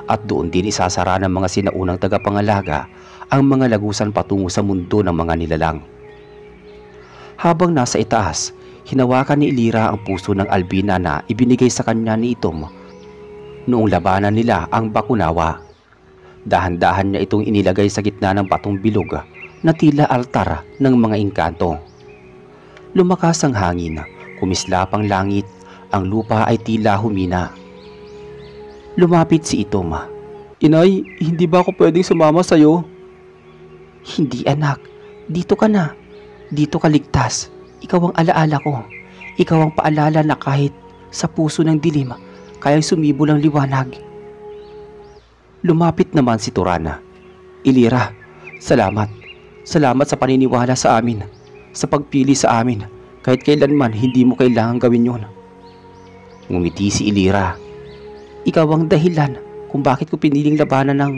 at doon din isasara ng mga sinaunang tagapangalaga ang mga lagusan patungo sa mundo ng mga nilalang. Habang nasa itaas, hinawakan ni Elira ang puso ng Albina na ibinigay sa kanya ni Itom noong labanan nila ang Bakunawa. Dahan-dahan niya itong inilagay sa gitna ng batong bilog na tila altar ng mga engkanto. Lumakas ang hangin, kumislap ang langit, ang lupa ay tila humina. Lumapit si Itom. Inay, hindi ba ako pwedeng sumama sa'yo? Hindi anak, dito ka na. Dito ka ligtas. Ikaw ang alaala ko. Ikaw ang paalala na kahit sa puso ng dilim, kayang sumibol ang liwanag. Lumapit naman si Turana. Elira, salamat. Salamat sa paniniwala sa amin. Sa pagpili sa amin. Kahit kailanman hindi mo kailangan gawin yon. Ngumiti si Elira. Ikaw ang dahilan kung bakit ko piniling labanan ng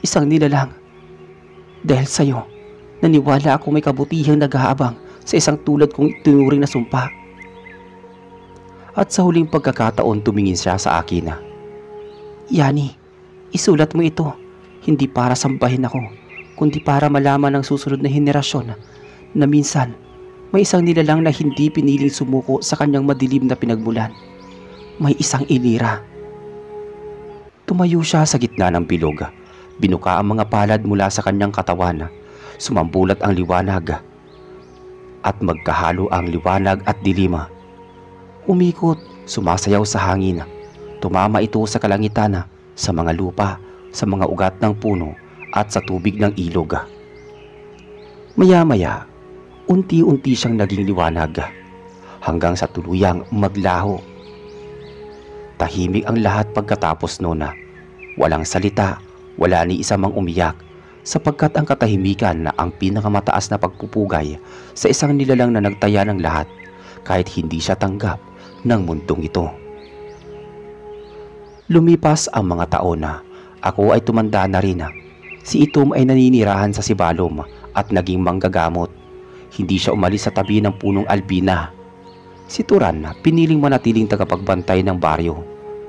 isang nilalang. Dahil sa'yo, naniwala ako may kabutihang nag-aabang sa isang tulad kong itinuring na sumpa. At sa huling pagkakataon tumingin siya sa akin. Yani, isulat mo ito, hindi para sambahin ako, kundi para malaman ng susunod na henerasyon na minsan may isang nilalang na hindi piniling sumuko sa kanyang madilim na pinagmulan. May isang Elira. Tumayo siya sa gitna ng bilog. Binuka ang mga palad mula sa kanyang katawan. Sumambulat ang liwanag. At magkahalo ang liwanag at dilim. Umikot, sumasayaw sa hangin. Tumama ito sa kalangitan, sa mga lupa, sa mga ugat ng puno at sa tubig ng ilog. Maya-maya, unti-unti siyang naging liwanag hanggang sa tuluyang maglaho. Tahimik ang lahat pagkatapos noon. Walang salita, wala ni isa mang umiyak, sapagkat ang katahimikan na ang pinakamataas na pagpupugay sa isang nilalang na nagtaya ng lahat kahit hindi siya tanggap ng mundong ito. Lumipas ang mga taon na ako ay tumanda na rin. Si Itom ay naninirahan sa Sibalom at naging manggagamot. Hindi siya umalis sa tabi ng punong Albina. Si Turan piniling manatiling tagapagbantay ng baryo.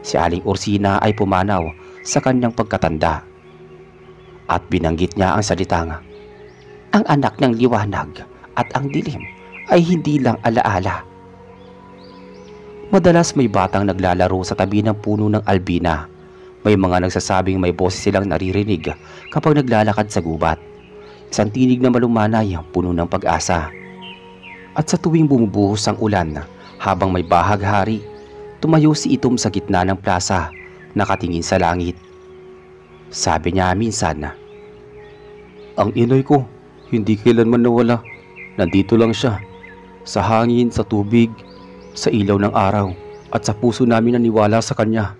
Si Aling Ursina ay pumanaw sa kanyang pagkatanda. At binanggit niya ang salitang, ang anak ng liwanag at ang dilim ay hindi lang alaala. Madalas may batang naglalaro sa tabi ng puno ng Albina. May mga nagsasabing may boses silang naririnig kapag naglalakad sa gubat. Isang tinig na malumanay, puno ng pag-asa. At sa tuwing bumubuhos ang ulan, habang may bahaghari, tumayo si Itom sa gitna ng plaza, nakatingin sa langit. Sabi niya minsan, ang inay ko, hindi kailanman nawala. Nandito lang siya, sa hangin, sa tubig, sa ilaw ng araw, at sa puso namin naniwala sa kanya.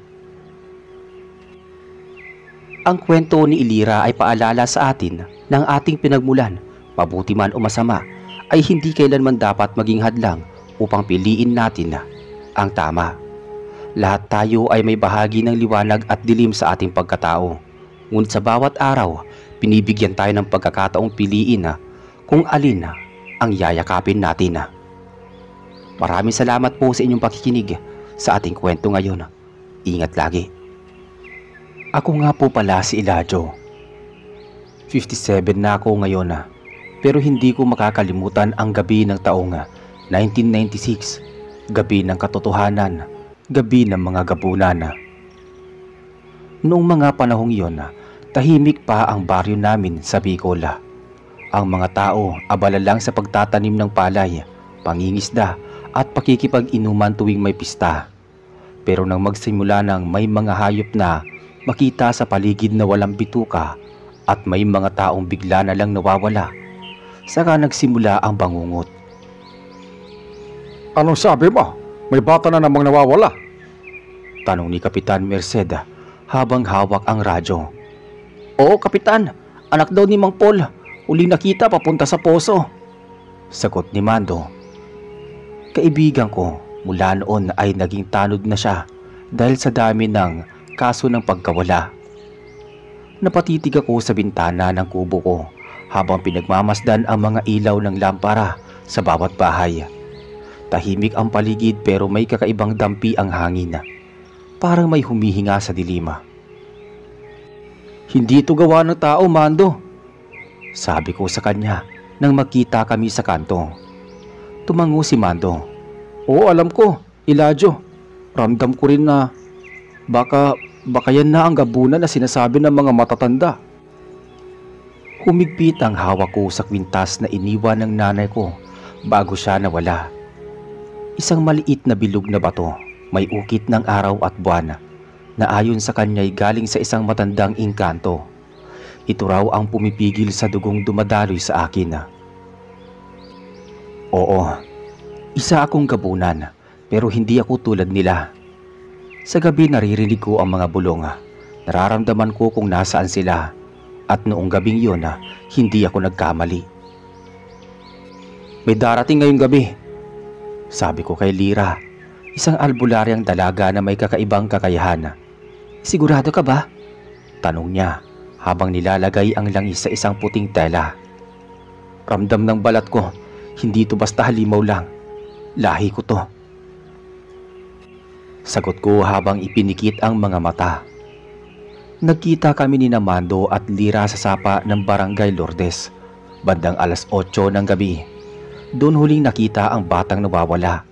Ang kwento ni Elira ay paalala sa atin ng ating pinagmulan, mabuti man o masama, ay hindi kailanman dapat maging hadlang upang piliin natin ang tama. Lahat tayo ay may bahagi ng liwanag at dilim sa ating pagkatao. Ngunit sa bawat araw, binibigyan tayo ng pagkakataong piliin kung alin ang yayakapin natin. Maraming salamat po sa inyong pakikinig sa ating kwento ngayon. Ingat lagi. Ako nga po pala si Eladio. 57 na ako ngayon pero hindi ko makakalimutan ang gabi ng taong 1996, gabi ng katotohanan, gabi ng mga gabunan. Noong mga panahong iyon, tahimik pa ang baryo namin sa Bicol. Ang mga tao abala lang sa pagtatanim ng palay, pangingisda at pakikipag-inuman tuwing may pista. Pero nang magsimula ng may mga hayop na makita sa paligid na walang bituka at may mga taong bigla na lang nawawala, saka nagsimula ang bangungot. Anong sabi mo? May bata na namang nawawala? Tanong ni Kapitan Merced habang hawak ang radyo. Oo, Kapitan. Anak daw ni Mang Paul. Uling nakita papunta sa poso. Sagot ni Mando. Kaibigan ko, mula noon ay naging tanod na siya dahil sa dami ng kaso ng pagkawala. Napatitig ako sa bintana ng kubo ko habang pinagmamasdan ang mga ilaw ng lampara sa bawat bahay. Tahimik ang paligid pero may kakaibang dampi ang hangin. Parang may humihinga sa dilima. Hindi ito gawa ng tao, Mando. Sabi ko sa kanya nang magkita kami sa kanto. Tumango si Mando. Oo, alam ko, Eladio. Ramdam ko rin na baka yan na ang gabunan na sinasabi ng mga matatanda. Humigpit ang hawak ko sa kwintas na iniwan ng nanay ko bago siya nawala. Isang maliit na bilog na bato, may ukit ng araw at buwan na ayon sa kanya'y galing sa isang matandang engkanto. Ito raw ang pumipigil sa dugong dumadaloy sa akin. Oo, isa akong gabunan pero hindi ako tulad nila. Sa gabi naririnig ko ang mga bulong. Nararamdaman ko kung nasaan sila at noong gabing yun hindi ako nagkamali. May darating ngayong gabi, sabi ko kay Lira, isang albularyang dalaga na may kakaibang kakayahan. Sigurado ka ba? Tanong niya habang nilalagay ang langis sa isang puting tela. Ramdam ng balat ko, hindi to basta halimaw lang. Lahi ko to. Sagot ko habang ipinikit ang mga mata. Nagkita kami ni Mando at Lira sa sapa ng Barangay Lourdes, bandang alas 8 ng gabi. Doon huling nakita ang batang nawawala.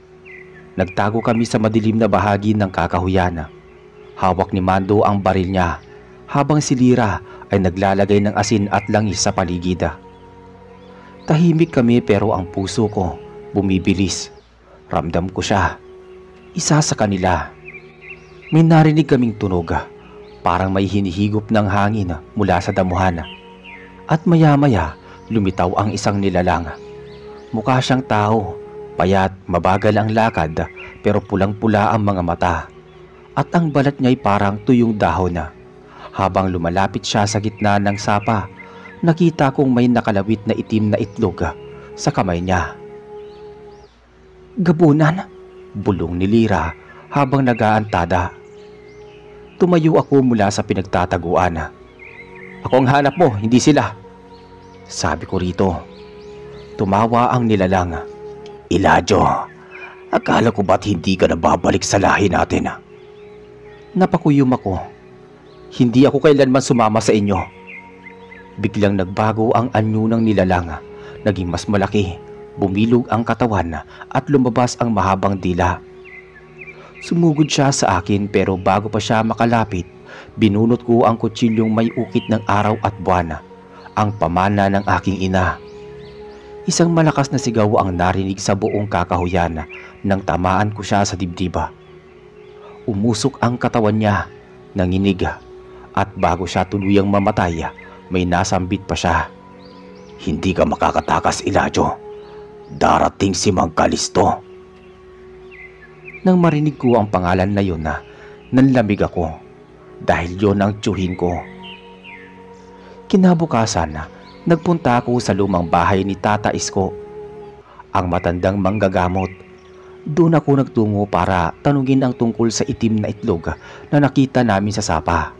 Nagtago kami sa madilim na bahagi ng kakahuyan. Hawak ni Mando ang baril niya, habang si Lira ay naglalagay ng asin at langis sa paligid. Tahimik kami pero ang puso ko bumibilis. Ramdam ko siya. Isa sa kanila. May narinig kaming tunog, parang may hinihigop ng hangin mula sa damuhan. At maya-maya lumitaw ang isang nilalang. Mukha siyang tao, payat, mabagal ang lakad pero pulang-pula ang mga mata. At ang balat niya'y parang tuyong dahon. Habang lumalapit siya sa gitna ng sapa, nakita kong may nakalawit na itim na itlog sa kamay niya. Gabunan, bulong ni Lira habang nag-aantada. Tumayo ako mula sa pinagtataguan. Ako ang hanap mo, hindi sila, sabi ko rito. Tumawa ang nilalang. Eladio, akala ko ba't hindi ka nababalik sa lahi natin? Napakuyom ako. Hindi ako kailanman sumama sa inyo. Biglang nagbago ang anyo ng nilalang. Naging mas malaki, bumilog ang katawan at lumabas ang mahabang dila. Sumugod siya sa akin pero bago pa siya makalapit, binunot ko ang kutsilyong may ukit ng araw at buwan, ang pamana ng aking ina. Isang malakas na sigaw ang narinig sa buong kakahuyan nang tamaan ko siya sa dibdiba. Umusok ang katawan niya, nanginig, at bago siya tuluyang mamatay, may nasambit pa siya. Hindi ka makakatakas, Eladio. Darating si Mang Kalisto. Nang marinig ko ang pangalan na yun nanlamig ako dahil yun ang tiyuhin ko. Kinabukasan, nagpunta ako sa lumang bahay ni Tata Isko, ang matandang manggagamot. Doon ako nagtungo para tanungin ang tungkol sa itim na itlog na nakita namin sa sapa.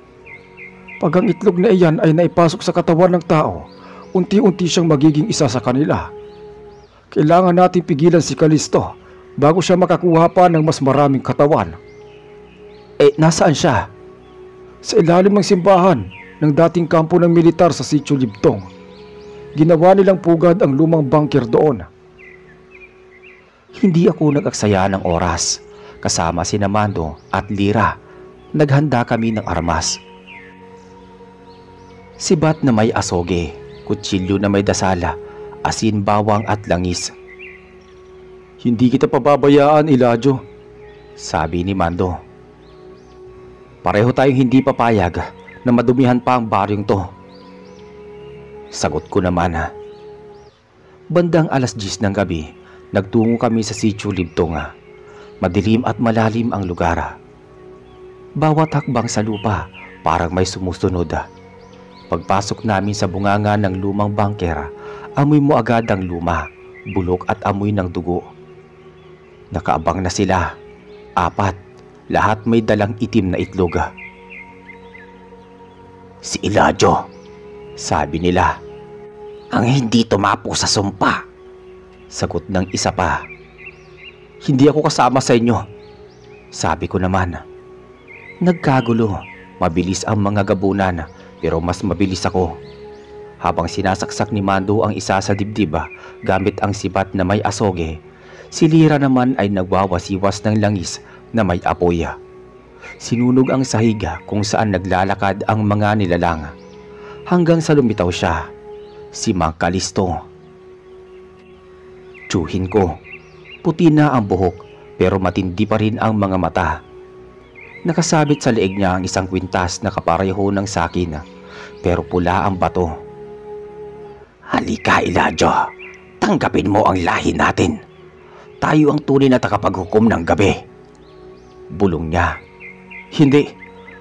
Pag ang itlog na iyan ay naipasok sa katawan ng tao, unti-unti siyang magiging isa sa kanila. Kailangan natin pigilan si Kalisto bago siya makakuha pa ng mas maraming katawan. Nasaan siya? Sa ilalim ng simbahan ng dating kampo ng militar sa Sitio Libtong. Ginawa nilang pugad ang lumang bunker doon. Hindi ako nag-aksaya ng oras. Kasama si Mando at Lira, naghanda kami ng armas. Sibat na may asoge, kutsilyo na may dasala, asin, bawang at langis. Hindi kita pababayaan, Eladio, sabi ni Mando. Pareho tayong hindi papayag na madumihan pa ang baryong to, sagot ko naman. Bandang alas 10 ng gabi, nagtungo kami sa Sitio Libtong. Madilim at malalim ang lugar. Bawat hakbang sa lupa parang may sumusunod. Pagpasok namin sa bunganga ng lumang bunker, amoy mo agad ang luma, bulok at amoy ng dugo. Nakaabang na sila, 4, lahat may dalang itim na itlog. Si Eladio, sabi nila. Ang hindi tumapo sa sumpa, sagot ng isa pa. Hindi ako kasama sa inyo, sabi ko naman. Nagkagulo, mabilis ang mga gabunan pero mas mabilis ako. Habang sinasaksak ni Mando ang isa sa dibdib gamit ang sibat na may asoge, Si Lira naman ay nagwawasiwas ng langis na may apoy. Sinunog ang sahiga kung saan naglalakad ang mga nilalang hanggang sa lumitaw siya, si Mang Kalisto. Tsuhin ko, puti na ang buhok pero matindi pa rin ang mga mata. Nakasabit sa leeg niya ang isang kwintas na kapareho ng sakin pero pula ang bato. Halika, Elijyo, tanggapin mo ang lahi natin. Tayo ang tunay na takapaghukom ng gabi. Bulong niya. Hindi,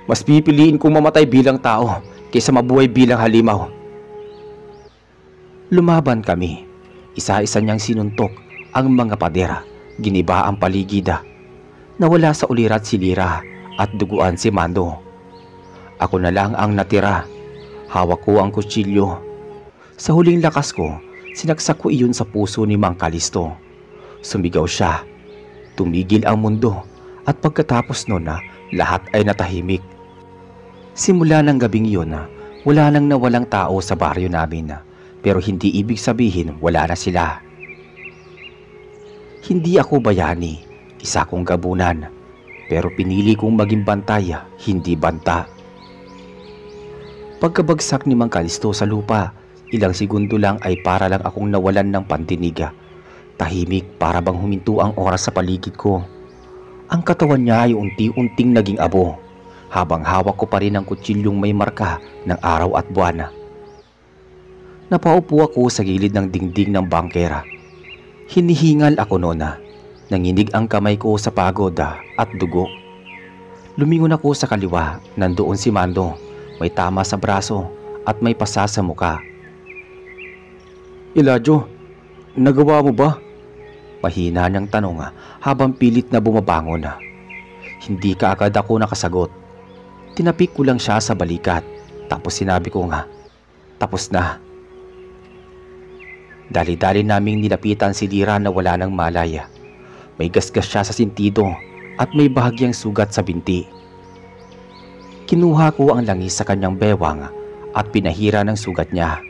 mas pipiliin kong mamatay bilang tao kaysa mabuhay bilang halimaw. Lumaban kami. Isa-isa niyang sinuntok ang mga padera, giniba ang paligid. Nawala sa ulirat si Lira at duguan si Mando. Ako na lang ang natira. Hawak ko ang kutsilyo. Sa huling lakas ko, sinaksak ko iyon sa puso ni Mang Kalisto. Sumigaw siya. Tumigil ang mundo at pagkatapos nun lahat ay natahimik. Simula ng gabing yun wala nang nawalang tao sa baryo namin pero hindi ibig sabihin wala na sila. Hindi ako bayani, isa kong gabunan, pero pinili kong maging bantay, hindi banta. Pagkabagsak ni Mang Kalisto sa lupa, ilang segundo lang ay para lang akong nawalan ng pandinig. Tahimik para bang huminto ang oras sa paligid ko. Ang katawan niya ay unti-unting naging abo, habang hawak ko pa rin ang kutsilyong may marka ng araw at buwan. Napaupo ako sa gilid ng dingding ng bangkera. Hinihingal ako noon. Nanginig ang kamay ko sa pagod at dugo. Lumingon ako sa kaliwa, nandoon si Mando, may tama sa braso at may pasa sa muka. Elijyo, nagawa mo ba? Mahina niyang tanong habang pilit na bumabangon. Hindi kaagad ako nakasagot. Tinapik ko lang siya sa balikat, tapos sinabi ko tapos na. Dali-dali naming nilapitan si Lira na wala ng malay. May gasgas siya sa sintido at may bahagyang sugat sa binti. Kinuha ko ang langis sa kanyang bewang at pinahira ng sugat niya.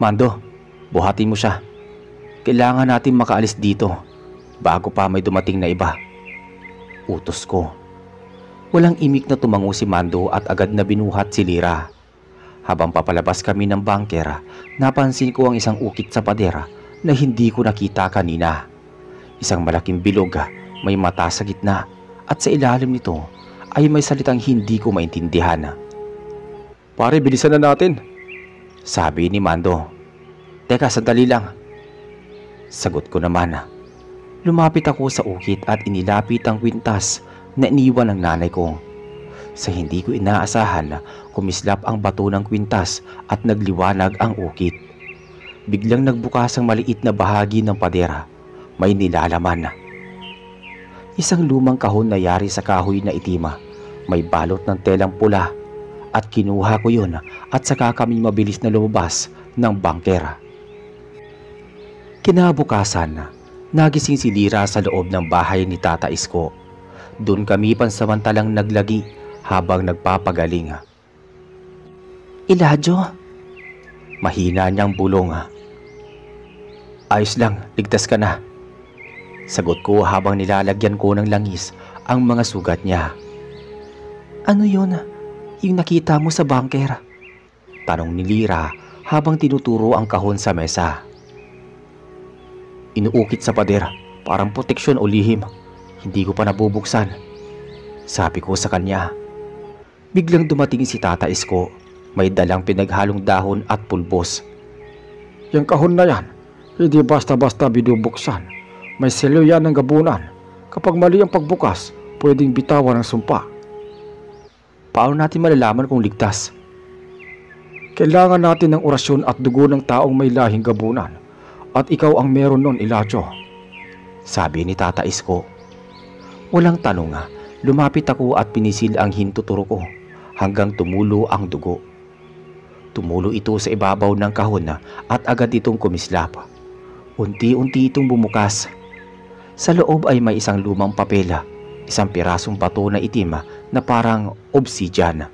Mando, buhatin mo siya. Kailangan natin makaalis dito bago pa may dumating na iba. Utos ko. Walang imik na tumango si Mando at agad na binuhat si Lira. Habang papalabas kami ng bangkera, napansin ko ang isang ukit sa padera na hindi ko nakita kanina. Isang malaking bilog, may mata sa gitna at sa ilalim nito ay may salitang hindi ko maintindihan. Pare, bilisan na natin, sabi ni Mando. Teka, sandali lang. Sagot ko naman. Lumapit ako sa ukit at inilapit ang kwintas na iniwan ng nanay ko. Sa hindi ko inaasahan, kumislap ang bato ng kwintas at nagliwanag ang ukit. Biglang nagbukas ang maliit na bahagi ng padera. May nilalaman. Isang lumang kahon na yari sa kahoy na itima. May balot ng telang pula at kinuha ko yun at saka kami mabilis na lumabas ng bangkera. Kinabukasan, nagising si Lira sa loob ng bahay ni Tata Isko. Doon kami pansamantalang naglagi habang nagpapagaling. Elijyo, mahina niyang bulong. Ayos lang, ligtas ka na. Sagot ko habang nilalagyan ko ng langis ang mga sugat niya. Ano yun? Yung nakita mo sa bangkera? Tanong ni Lira habang tinuturo ang kahon sa mesa. Inuukit sa pader, parang proteksyon o lihim. Hindi ko pa nabubuksan, sabi ko sa kanya. Biglang dumating si Tata Isko. May dalang pinaghalong dahon at pulbos. Yung kahon na yan, hindi basta-basta binubuksan. May selyo yan ng gabunan. Kapag mali ang pagbukas, pwedeng bitawan ng sumpa. Paano natin malalaman kung ligtas? Kailangan natin ng orasyon at dugo ng taong may lahing gabunan. At ikaw ang meron nun, Elijyo, sabi ni Tata Isko. Walang tanong lumapit ako at pinisil ang hintuturo ko hanggang tumulo ang dugo. Tumulo ito sa ibabaw ng kahon at agad itong kumislap. Unti-unti itong bumukas. Sa loob ay may isang lumang papel, isang pirasong bato na itim na parang obsidian,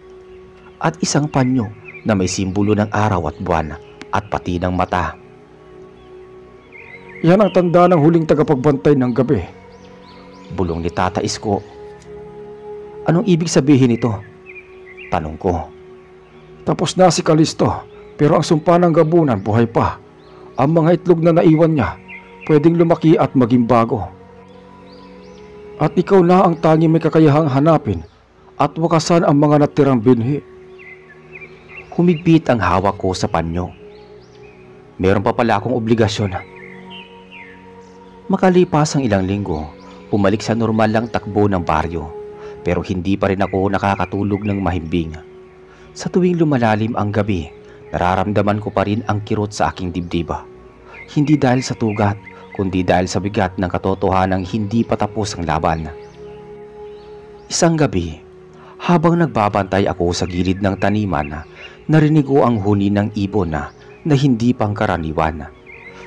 at isang panyo na may simbolo ng araw at buwan at pati ng mata. Yan ang tanda ng huling tagapagbantay ng gabi. Bulong ni Tata Isko. Anong ibig sabihin nito? Tanong ko. Tapos na si Kalisto, pero ang sumpa ng gabunan buhay pa. Ang mga itlog na naiwan niya, pwedeng lumaki at maging bago. At ikaw na ang tanging may kakayahang hanapin at wakasan ang mga natirang binhi. Humigpit ang hawak ko sa panyo. Meron pa pala akong obligasyon. Makalipas ang ilang linggo, bumalik sa normal lang takbo ng baryo, pero hindi pa rin ako nakakatulog ng mahimbing. Sa tuwing lumalalim ang gabi, nararamdaman ko pa rin ang kirot sa aking dibdiba. Hindi dahil sa tugat, kundi dahil sa bigat ng katotohanang hindi pa tapos ang laban. Isang gabi, habang nagbabantay ako sa gilid ng taniman, narinig ko ang huni ng ibon na hindi pangkaraniwan.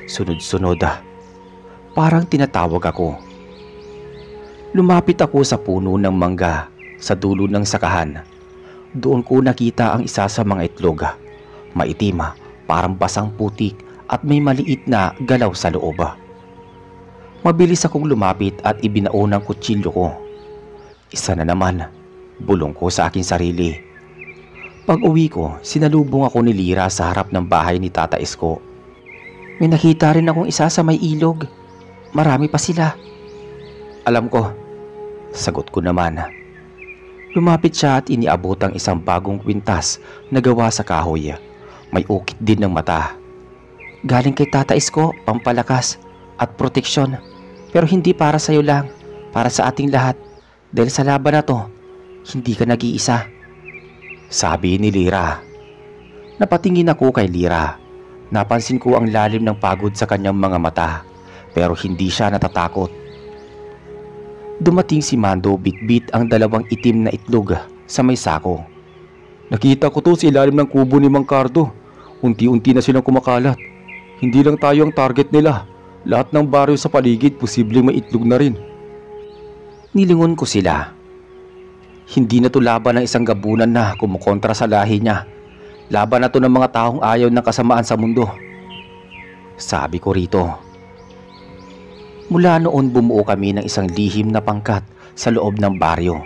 Sunod-sunod, parang tinatawag ako. Lumapit ako sa puno ng mangga sa dulo ng sakahan. Doon ko nakita ang isa sa mga itlog. Maitim, parang basang putik at may maliit na galaw sa loob. Mabilis akong lumapit at ibinao ng kutsilyo ko. Isa na naman, bulong ko sa aking sarili. Pag uwi ko, sinalubong ako ni Lira sa harap ng bahay ni Tata Isko. May nakita rin akong isa sa may ilog. Marami pa sila. Alam ko, sagot ko naman. Lumapit siya at iniabot ang isang bagong kwintas na gawa sa kahoy. May ukit din ng mata. Galing kay Tata Isko, pampalakas at proteksyon. Pero hindi para sa iyo lang, para sa ating lahat. Dahil sa laban na to, hindi ka nag-iisa. Sabi ni Lira. Napatingin ako kay Lira. Napansin ko ang lalim ng pagod sa kanyang mga mata, pero hindi siya natatakot. Dumating si Mando, bitbit ang dalawang itim na itlog sa may sako. Nakita ko to sa ilalim ng kubo ni Mang Cardo. Unti-unti na silang kumakalat. Hindi lang tayo ang target nila. Lahat ng baryo sa paligid posibleng may itlog na rin. Nilingon ko sila. Hindi na to laban ng isang gabunan na kumukontra sa lahi niya. Laban na to ng mga taong ayaw ng kasamaan sa mundo. Sabi ko rito. Mula noon bumuo kami ng isang lihim na pangkat sa loob ng baryo.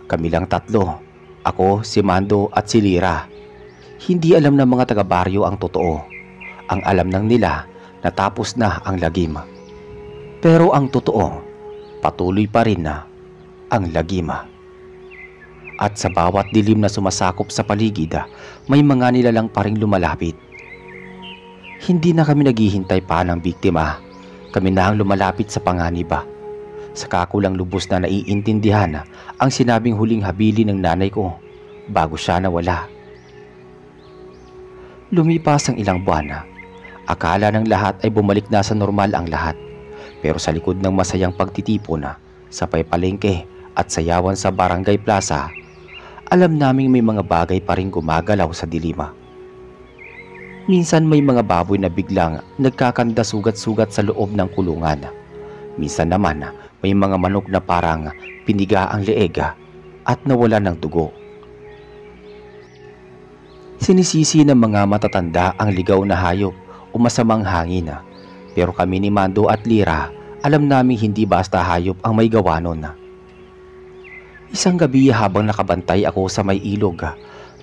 Kami lang tatlo. Ako, si Mando at si Lira. Hindi alam ng mga taga-baryo ang totoo. Ang alam lang nila na tapos na ang lagim. Pero ang totoo, patuloy pa rin na ang lagim. At sa bawat dilim na sumasakop sa paligid, may mga nilalang pa ring lumalapit. Hindi na kami naghihintay pa ng biktima. Kami na ang lumalapit sa panganib. Saka ko lang lubos na naiintindihan ang sinabing huling habili ng nanay ko bago siya nawala. Lumipas ang ilang buwan. Akala ng lahat ay bumalik na sa normal ang lahat. Pero sa likod ng masayang pagtitipon sa palengke at sayawan sa barangay plaza, alam naming may mga bagay pa rin gumagalaw sa dilima. Minsan may mga baboy na biglang nagkakanda sugat-sugat sa loob ng kulungan. Minsan naman may mga manok na parang piniga ang leeg at nawala ng dugo. Sinisisi ng mga matatanda ang ligaw na hayop o masamang hangin. Pero kami ni Mando at Lira, alam namin hindi basta hayop ang may gawa nun. Isang gabi habang nakabantay ako sa may ilog,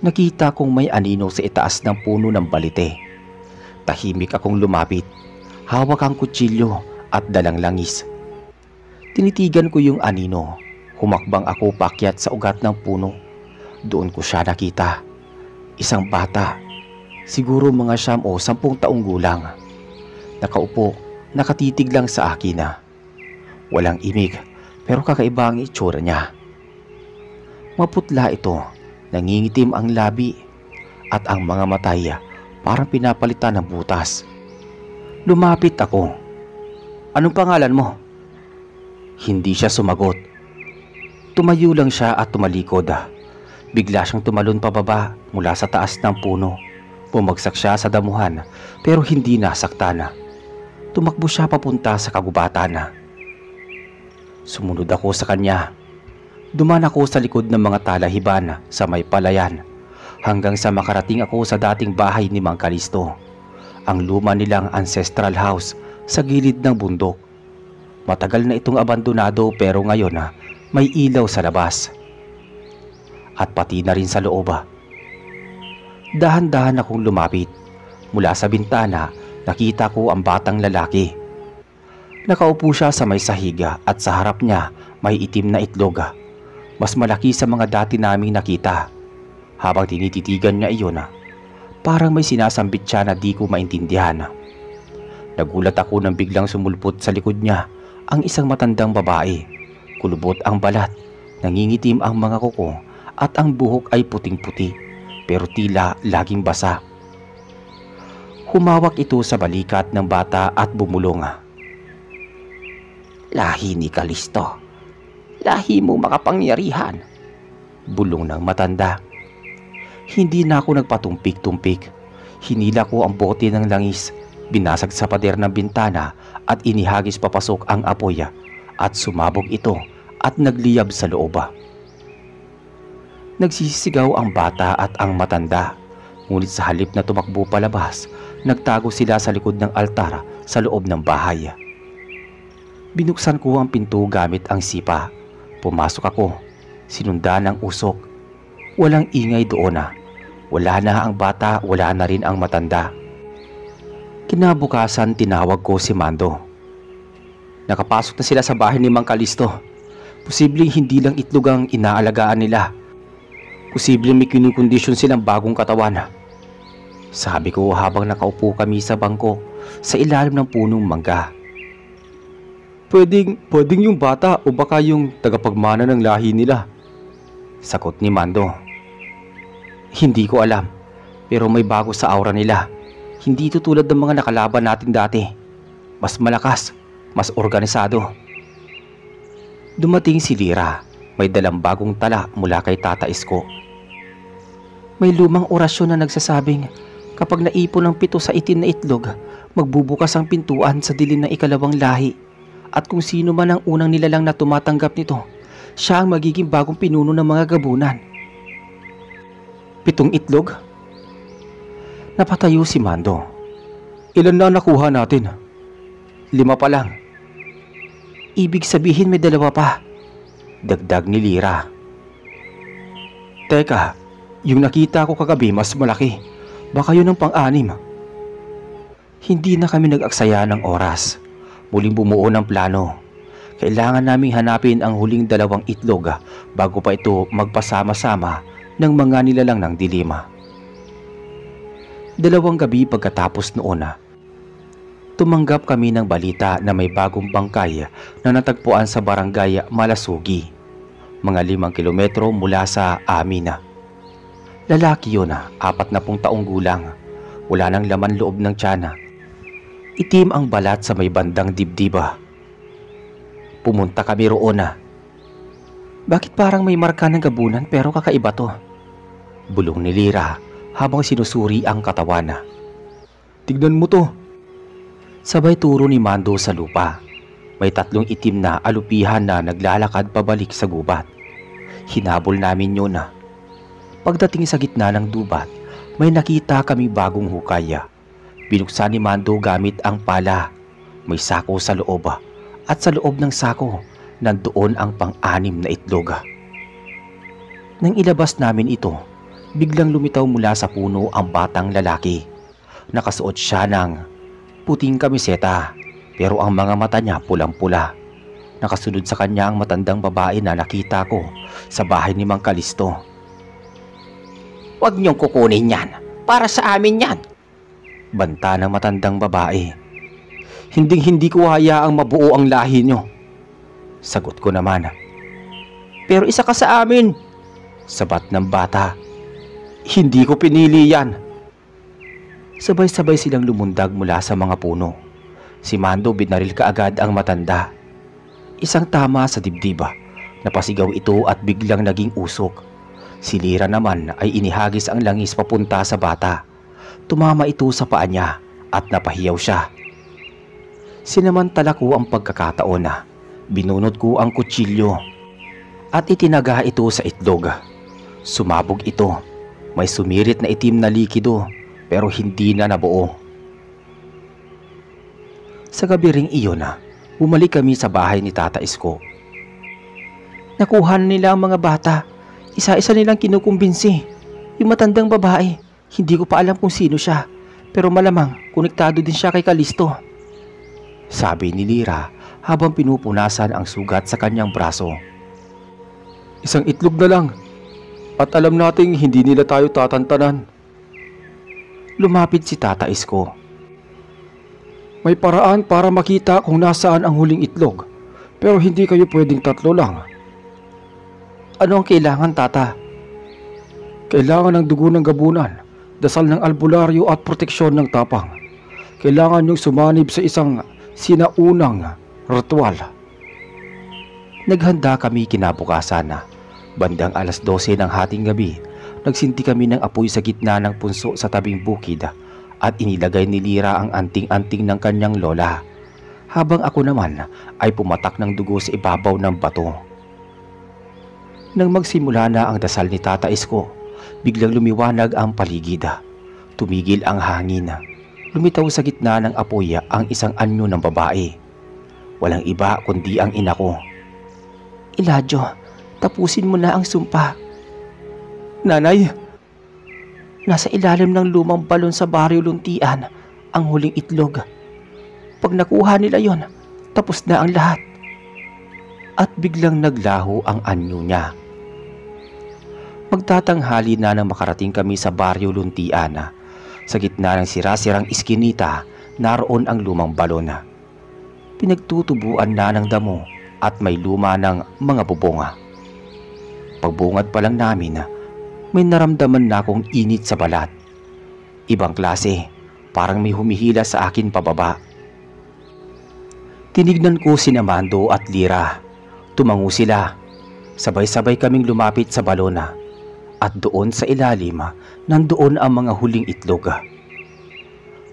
nakita kong may anino sa itaas ng puno ng balite. Tahimik akong lumapit, hawak ang kutsilyo at dalang langis. Tinitigan ko yung anino, humakbang ako paakyat sa ugat ng puno. Doon ko siya nakita. Isang bata, siguro mga 9 o 10 taong gulang. Nakaupo, nakatitig lang sa akin. Walang imig, pero kakaiba ang itsura niya. Maputla ito, nangingitim ang labi at ang mga matay parang pinapalitan ng butas. Lumapit ako. Anong pangalan mo? Hindi siya sumagot. Tumayo lang siya at tumalikod. Bigla siyang tumalon pababa mula sa taas ng puno. Bumagsak siya sa damuhan pero hindi nasaktan. Tumakbo siya papunta sa kagubatan. Sumunod ako sa kanya. Duman ako sa likod ng mga talahiban sa may palayan hanggang sa makarating ako sa dating bahay ni Mang Kalisto, ang luma nilang ancestral house sa gilid ng bundok. Matagal na itong abandonado pero ngayon may ilaw sa labas. At pati na rin sa loob. Dahan-dahan akong lumapit. Mula sa bintana, nakita ko ang batang lalaki. Nakaupo siya sa may sahiga at sa harap niya may itim na itlog. Mas malaki sa mga dati naming nakita. Habang tinititigan niya iyon, parang may sinasambit siya na di ko maintindihan. Nagulat ako nang biglang sumulpot sa likod niya ang isang matandang babae. Kulubot ang balat, nangingitim ang mga kuko at ang buhok ay puting-puti pero tila laging basa. Humawak ito sa balikat ng bata at bumulong. "Lahi ni Kalisto, lahi mo makapangyarihan," bulong ng matanda. Hindi na ako nagpatumpik-tumpik. Hinila ko ang bote ng langis, binasag sa pader ng bintana at inihagis papasok ang apoy at sumabog ito at nagliyab sa loob. Nagsisigaw ang bata at ang matanda, ngunit sa halip na tumakbo palabas, nagtago sila sa likod ng altar sa loob ng bahay. Binuksan ko ang pinto gamit ang sipa. Pumasok ako, sinundan ng usok. Walang ingay doon. Wala na ang bata, wala na rin ang matanda. Kinabukasan tinawag ko si Mando. "Nakapasok na sila sa bahay ni Mang Kalisto. Posibleng hindi lang itlog ang inaalagaan nila. Posibleng may kinukondisyon silang bagong katawan," sabi ko habang nakaupo kami sa bangko sa ilalim ng punong mangga. Pwedeng yung bata o baka yung tagapagmana ng lahi nila," sagot ni Mando. "Hindi ko alam, pero may bago sa aura nila. Hindi ito tulad ng mga nakalaban natin dati. Mas malakas, mas organisado." Dumating si Lira. May dalang bagong tala mula kay Tata Isko. May lumang orasyon na nagsasabing kapag naipon ang 7 sa itim na itlog, magbubukas ang pintuan sa dilim ng ikalawang lahi. At kung sino man ang unang nilalang na tumatanggap nito, siya ang magiging bagong pinuno ng mga gabunan. 7 itlog? Napatayo si Mando. "Ilan na nakuha natin?" 5 pa lang." "Ibig sabihin may 2 pa," dagdag ni Lira. "Teka, yung nakita ko kagabi mas malaki. Baka yun ang pang-6." Hindi na kami nag-aksaya ng oras. Muling bumuo ng plano. Kailangan naming hanapin ang huling 2 itlog bago pa ito magpasama-sama ng mga nilalang ng dilima. 2 gabi pagkatapos noon, tumanggap kami ng balita na may bagong bangkay na natagpuan sa barangay Malasugi, mga 5 kilometro mula sa amin. Lalaki yun, 40 taong gulang. Wala nang laman loob ng tiyan. Itim ang balat sa may bandang dibdiba. Pumunta kami roon. "Bakit parang may marka ng gabunan pero kakaiba to?" bulong ni Lira habang sinusuri ang katawan. "Tignan mo to." Sabay turo ni Mando sa lupa. May 3 itim na alupihan na naglalakad pabalik sa gubat. Hinabol namin yun. Pagdating sa gitna ng dubat, may nakita kami bagong hukay. Binuksan ni Mando gamit ang pala. May sako sa loob at sa loob ng sako nandoon ang pang-6 na itlog. Nang ilabas namin ito, biglang lumitaw mula sa puno ang batang lalaki. Nakasuot siya ng puting kamiseta pero ang mga mata niya pulang-pula. Nakasunod sa kanya ang matandang babae na nakita ko sa bahay ni Mang Kalisto. "Huwag niyong kukunin yan. Para sa amin yan," banta ng matandang babae. Hindi ko hayaang mabuo ang lahi niyo," sagot ko naman. "Pero isa ka sa amin," sabat ng bata. "Hindi ko pinili yan." Sabay-sabay silang lumundag mula sa mga puno. Si Mando binaril kaagad ang matanda. Isang tama sa dibdiba. Napasigaw ito at biglang naging usok. Si Lira naman ay inihagis ang langis papunta sa bata. Tumama ito sa paa niya at napahiyaw siya. Sinamantala ko ang pagkakataon. Binunot ko ang kutsilyo at itinaga ito sa itlog. Sumabog ito. May sumirit na itim na likido pero hindi na nabuo. Sa gabi ring iyon bumalik kami sa bahay ni Tata Isko. Nakuha na nila ang mga bata. Isa-isa nilang kinukumbinsi. Yung matandang babae, hindi ko pa alam kung sino siya, pero malamang konektado din siya kay Kalisto. Sabi ni Lira habang pinupunasan ang sugat sa kanyang braso. Isang itlog na lang. At alam nating hindi nila tayo tatantanan. Lumapit si Tata Isko. May paraan para makita kung nasaan ang huling itlog. Pero hindi kayo pwedeng tatlo lang. Ano ang kailangan, Tata? Kailangan ng dugo ng gabunan, dasal ng albularyo at proteksyon ng tapang. Kailangan niyong sumanib sa isang sinaunang ritual. Naghanda kami kinabukasan. Bandang 12:00 ng hating gabi, nagsinti kami ng apoy sa gitna ng punso sa tabing bukid at inilagay ni Lira ang anting-anting ng kanyang lola, habang ako naman ay pumatak ng dugo sa ibabaw ng bato. Nang magsimula na ang dasal ni Tata Isko, biglang lumiwanag ang paligid. Tumigil ang hangin. Lumitaw sa gitna ng apoy ang isang anyo ng babae. Walang iba kundi ang ina ko. Elijah, tapusin mo na ang sumpa. Nanay! Nasa ilalim ng lumang balon sa Baryo Luntian ang huling itlog. Pag nakuha nila yon, tapos na ang lahat. At biglang naglaho ang anyo niya. Magtatanghali na nang makarating kami sa Baryo Luntian. Sa gitna ng sira-sirang iskinita, naroon ang lumang balon. Pinagtutubuan na ng damo at may luma ng mga bubonga. Pagbungad pa lang namin, may naramdaman na akong init sa balat. Ibang klase, parang may humihila sa akin pababa. Tinignan ko si Mando at Lira. Tumango sila. Sabay-sabay kaming lumapit sa balona. At doon sa ilalim, nandoon ang mga huling itlog.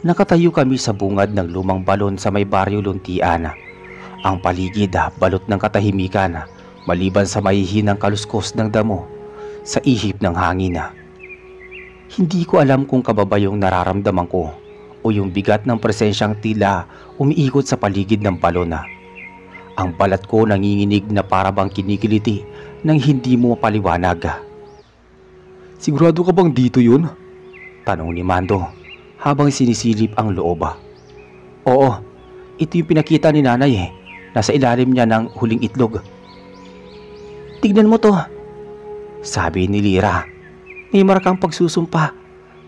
Nakatayo kami sa bungad ng lumang balon sa may Baryo Luntian. Ang paligid balot ng katahimikan, maliban sa mahihinang kaluskos ng damo sa ihip ng hangin. Hindi ko alam kung kababayong nararamdaman ko o yung bigat ng presensyang tila umiikot sa paligid ng balon. Ang balat ko nanginginig na para bang kinikiliti nang hindi mo mapaliwanag. Sigurado ka bang dito yun? Tanong ni Mando habang sinisilip ang loob. Oo, ito yung pinakita ni nanay Nasa ilalim niya ng huling itlog. Tignan mo to, sabi ni Lira. May marakang pagsusumpa.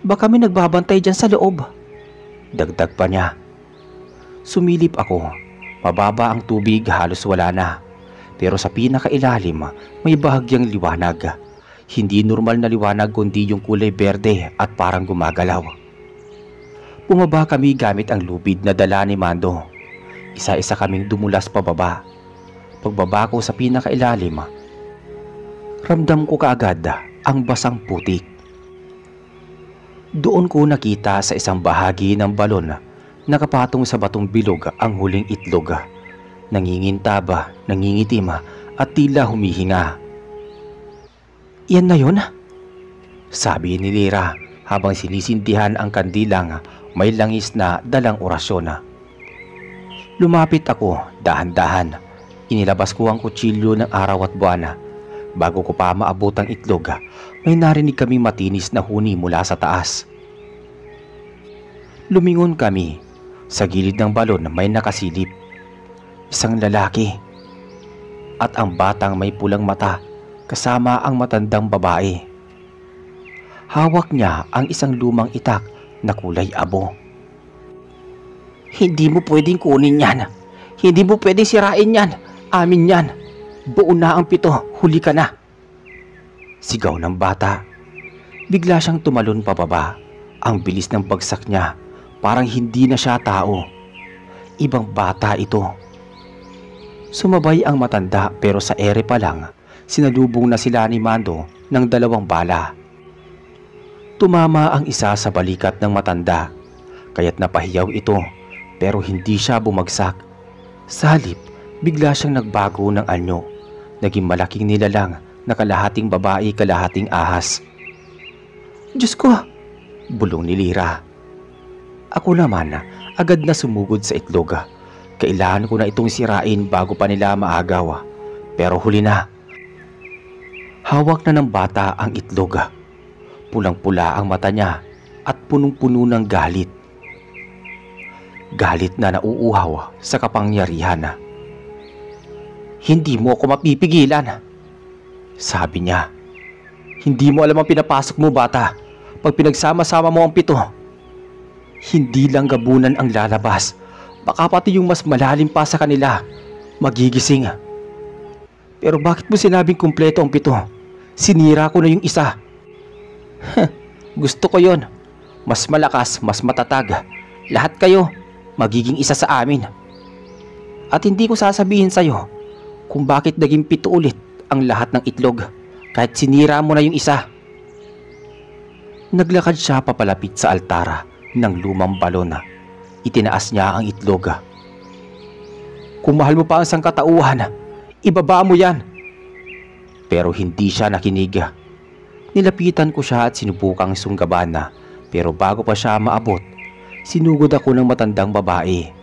Baka may nagbabantay dyan sa loob. Dagdag pa niya. Sumilip ako. Mababa ang tubig, halos wala na. Pero sa pinakailalim may bahagyang liwanag. Hindi normal na liwanag kundi yung kulay berde at parang gumagalaw. Bumaba kami gamit ang lubid na dala ni Mando. Isa-isa kaming dumulas pababa. Pagbaba ko sa pinakailalim, ramdam ko kaagad ang basang putik. Doon ko nakita sa isang bahagi ng balon nakapatong sa batong bilog ang huling itlog. Nangingintab, nangingitim at tila humihinga. Yan na yun? Sabi ni Lira habang sinisindihan ang kandilang may langis na dalang orasyon. Lumapit ako dahan-dahan. Inilabas ko ang kutsilyo ng araw at buwan. Bago ko pa maabot ang itlog, may narinig kami matinis na huni mula sa taas. Lumingon kami. Sa gilid ng balon may nakasilip. Isang lalaki. At ang batang may pulang mata kasama ang matandang babae. Hawak niya ang isang lumang itak na kulay abo. Hindi mo pwedeng kunin yan. Hindi mo pwedeng sirain yan. Amin yan. Buo na ang 7, huli ka na. Sigaw ng bata. Bigla siyang tumalon pababa. Ang bilis ng bagsak niya. Parang hindi na siya tao. Ibang bata ito. Sumabay ang matanda pero sa ere pa lang, sinalubong na sila ni Mando ng 2 bala. Tumama ang isa sa balikat ng matanda, kaya't napahiyaw ito pero hindi siya bumagsak. Sa halip, bigla siyang nagbago ng anyo. Naging malaking nilalang na kalahating babae, kalahating ahas. Diyos ko! Bulong ni Lira. Ako naman agad na sumugod sa itlog. Kailangan ko na itong sirain bago pa nila maagaw. Pero huli na. Hawak na ng bata ang itlog. Pulang-pula ang mata niya at punong-puno ng galit. Galit na nauuhaw sa kapangyarihan. "Hindi mo ako mapipigilan," sabi niya. "Hindi mo alam ang pinapasok mo, bata. Pag pinagsama-sama mo ang 7, hindi lang gabunan ang lalabas. Baka pati yung mas malalim pa sa kanila magigising." "Pero bakit mo sinabing kumpleto ang 7? Sinira ko na yung isa." "Gusto ko yon. Mas malakas, mas matatag. Lahat kayo magiging isa sa amin. At hindi ko sasabihin sa'yo kung bakit naging 7 ulit ang lahat ng itlog kahit sinira mo na yung isa." Naglakad siya papalapit sa altara ng lumang balon. Itinaas niya ang itlog. "Kung mahal mo pa ang sangkatauhan, ibaba mo yan." Pero hindi siya nakinig. Nilapitan ko siya at sinubukang sunggaban, pero bago pa siya maabot, sinugod ako ng matandang babae.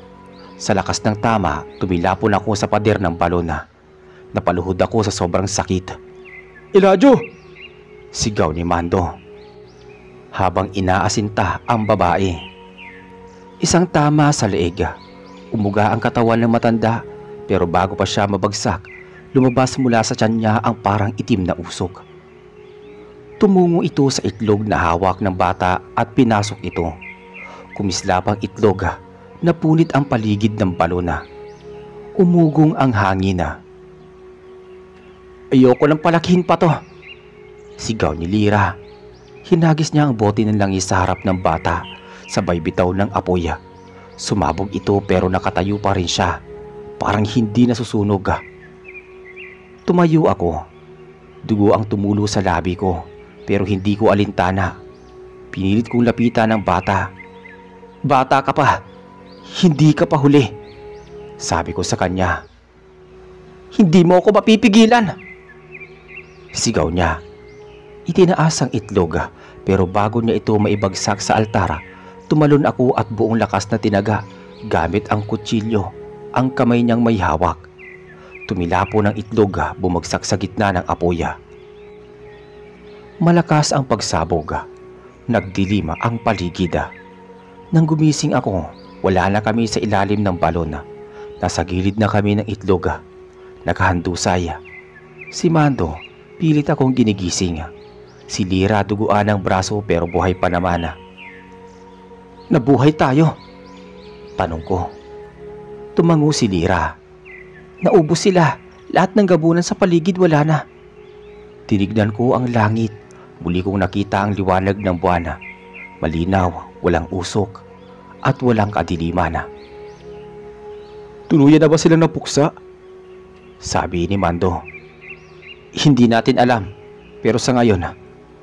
Sa lakas ng tama, tumilapon ako sa pader ng balon. Napaluhod ako sa sobrang sakit. "Elijah!" Sigaw ni Mando habang inaasinta ang babae. Isang tama sa leeg. Umuga ang katawan ng matanda, pero bago pa siya mabagsak, lumabas mula sa tiyan niya ang parang itim na usok. Tumungo ito sa itlog na hawak ng bata at pinasok ito. Kumislap ang itlog, napunit ang paligid ng balon. Umugong ang hangin. "Ayoko nang palakihin pa to," sigaw ni Lira. Hinagis niya ang bote ng langis sa harap ng bata, sabay bitaw ng apoy. Sumabog ito pero nakatayo pa rin siya, parang hindi nasusunog. Tumayo ako. Dugo ang tumulo sa labi ko, pero hindi ko alintana. Pinilit kong lapitan ang bata. "Bata ka pa, hindi ka pa huli," sabi ko sa kanya. "Hindi mo ako mapipigilan," sigaw niya. Itinaas ang itlog, pero bago niya ito maibagsak sa altara, tumalon ako at buong lakas na tinaga gamit ang kutsilyo, ang kamay niyang may hawak. Tumilapo ng itlog, bumagsak sa gitna ng apoy. Malakas ang pagsabog. Nagdilim ang paligid. Nang gumising ako, wala na kami sa ilalim ng balon. Nasa gilid na kami ng itlog. Nakahandusay. Si Mando, pilit akong ginigising. Si Lira duguan ang braso pero buhay pa naman. "Nabuhay tayo?" tanong ko. Tumango si Lira. "Naubos sila. Lahat ng gabunan sa paligid wala na." Tinignan ko ang langit. Muli kong nakita ang liwanag ng buwan. Malinaw, walang usok, at walang kadiliman. "Tuluyan na ba sila napuksa?" sabi ni Mando. "Hindi natin alam, pero sa ngayon,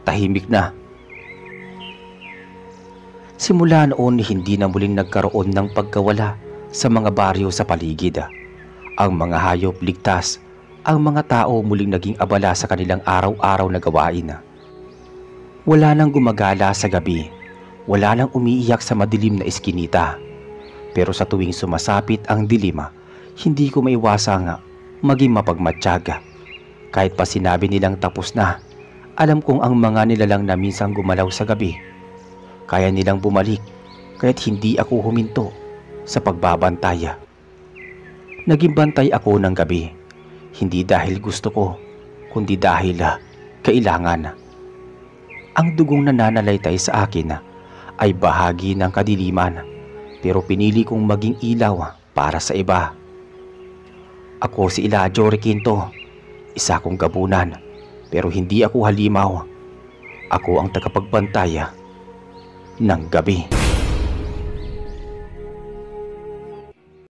tahimik na." Simula noon, hindi na muling nagkaroon ng pagkawala sa mga baryo sa paligid. Ang mga hayop ligtas, ang mga tao muling naging abala sa kanilang araw-araw na gawain. Wala nang gumagala sa gabi, wala nang umiiyak sa madilim na eskinita. Pero sa tuwing sumasapit ang dilim, hindi ko maiwasang maging mapagmatsyag. Kahit pa sinabi nilang tapos na, alam kong ang mga nilalang na minsang gumalaw sa gabi, kaya nilang bumalik kahit hindi ako huminto sa pagbabantay. Naging bantay ako ng gabi, hindi dahil gusto ko, kundi dahil kailangan. Ang dugong nananalaytay sa akin ay bahagi ng kadiliman, pero pinili kong maging ilaw para sa iba. Ako si Elijah Requinto, isa kong gabunan, pero hindi ako halimaw. Ako ang tagapagbantay ng gabi.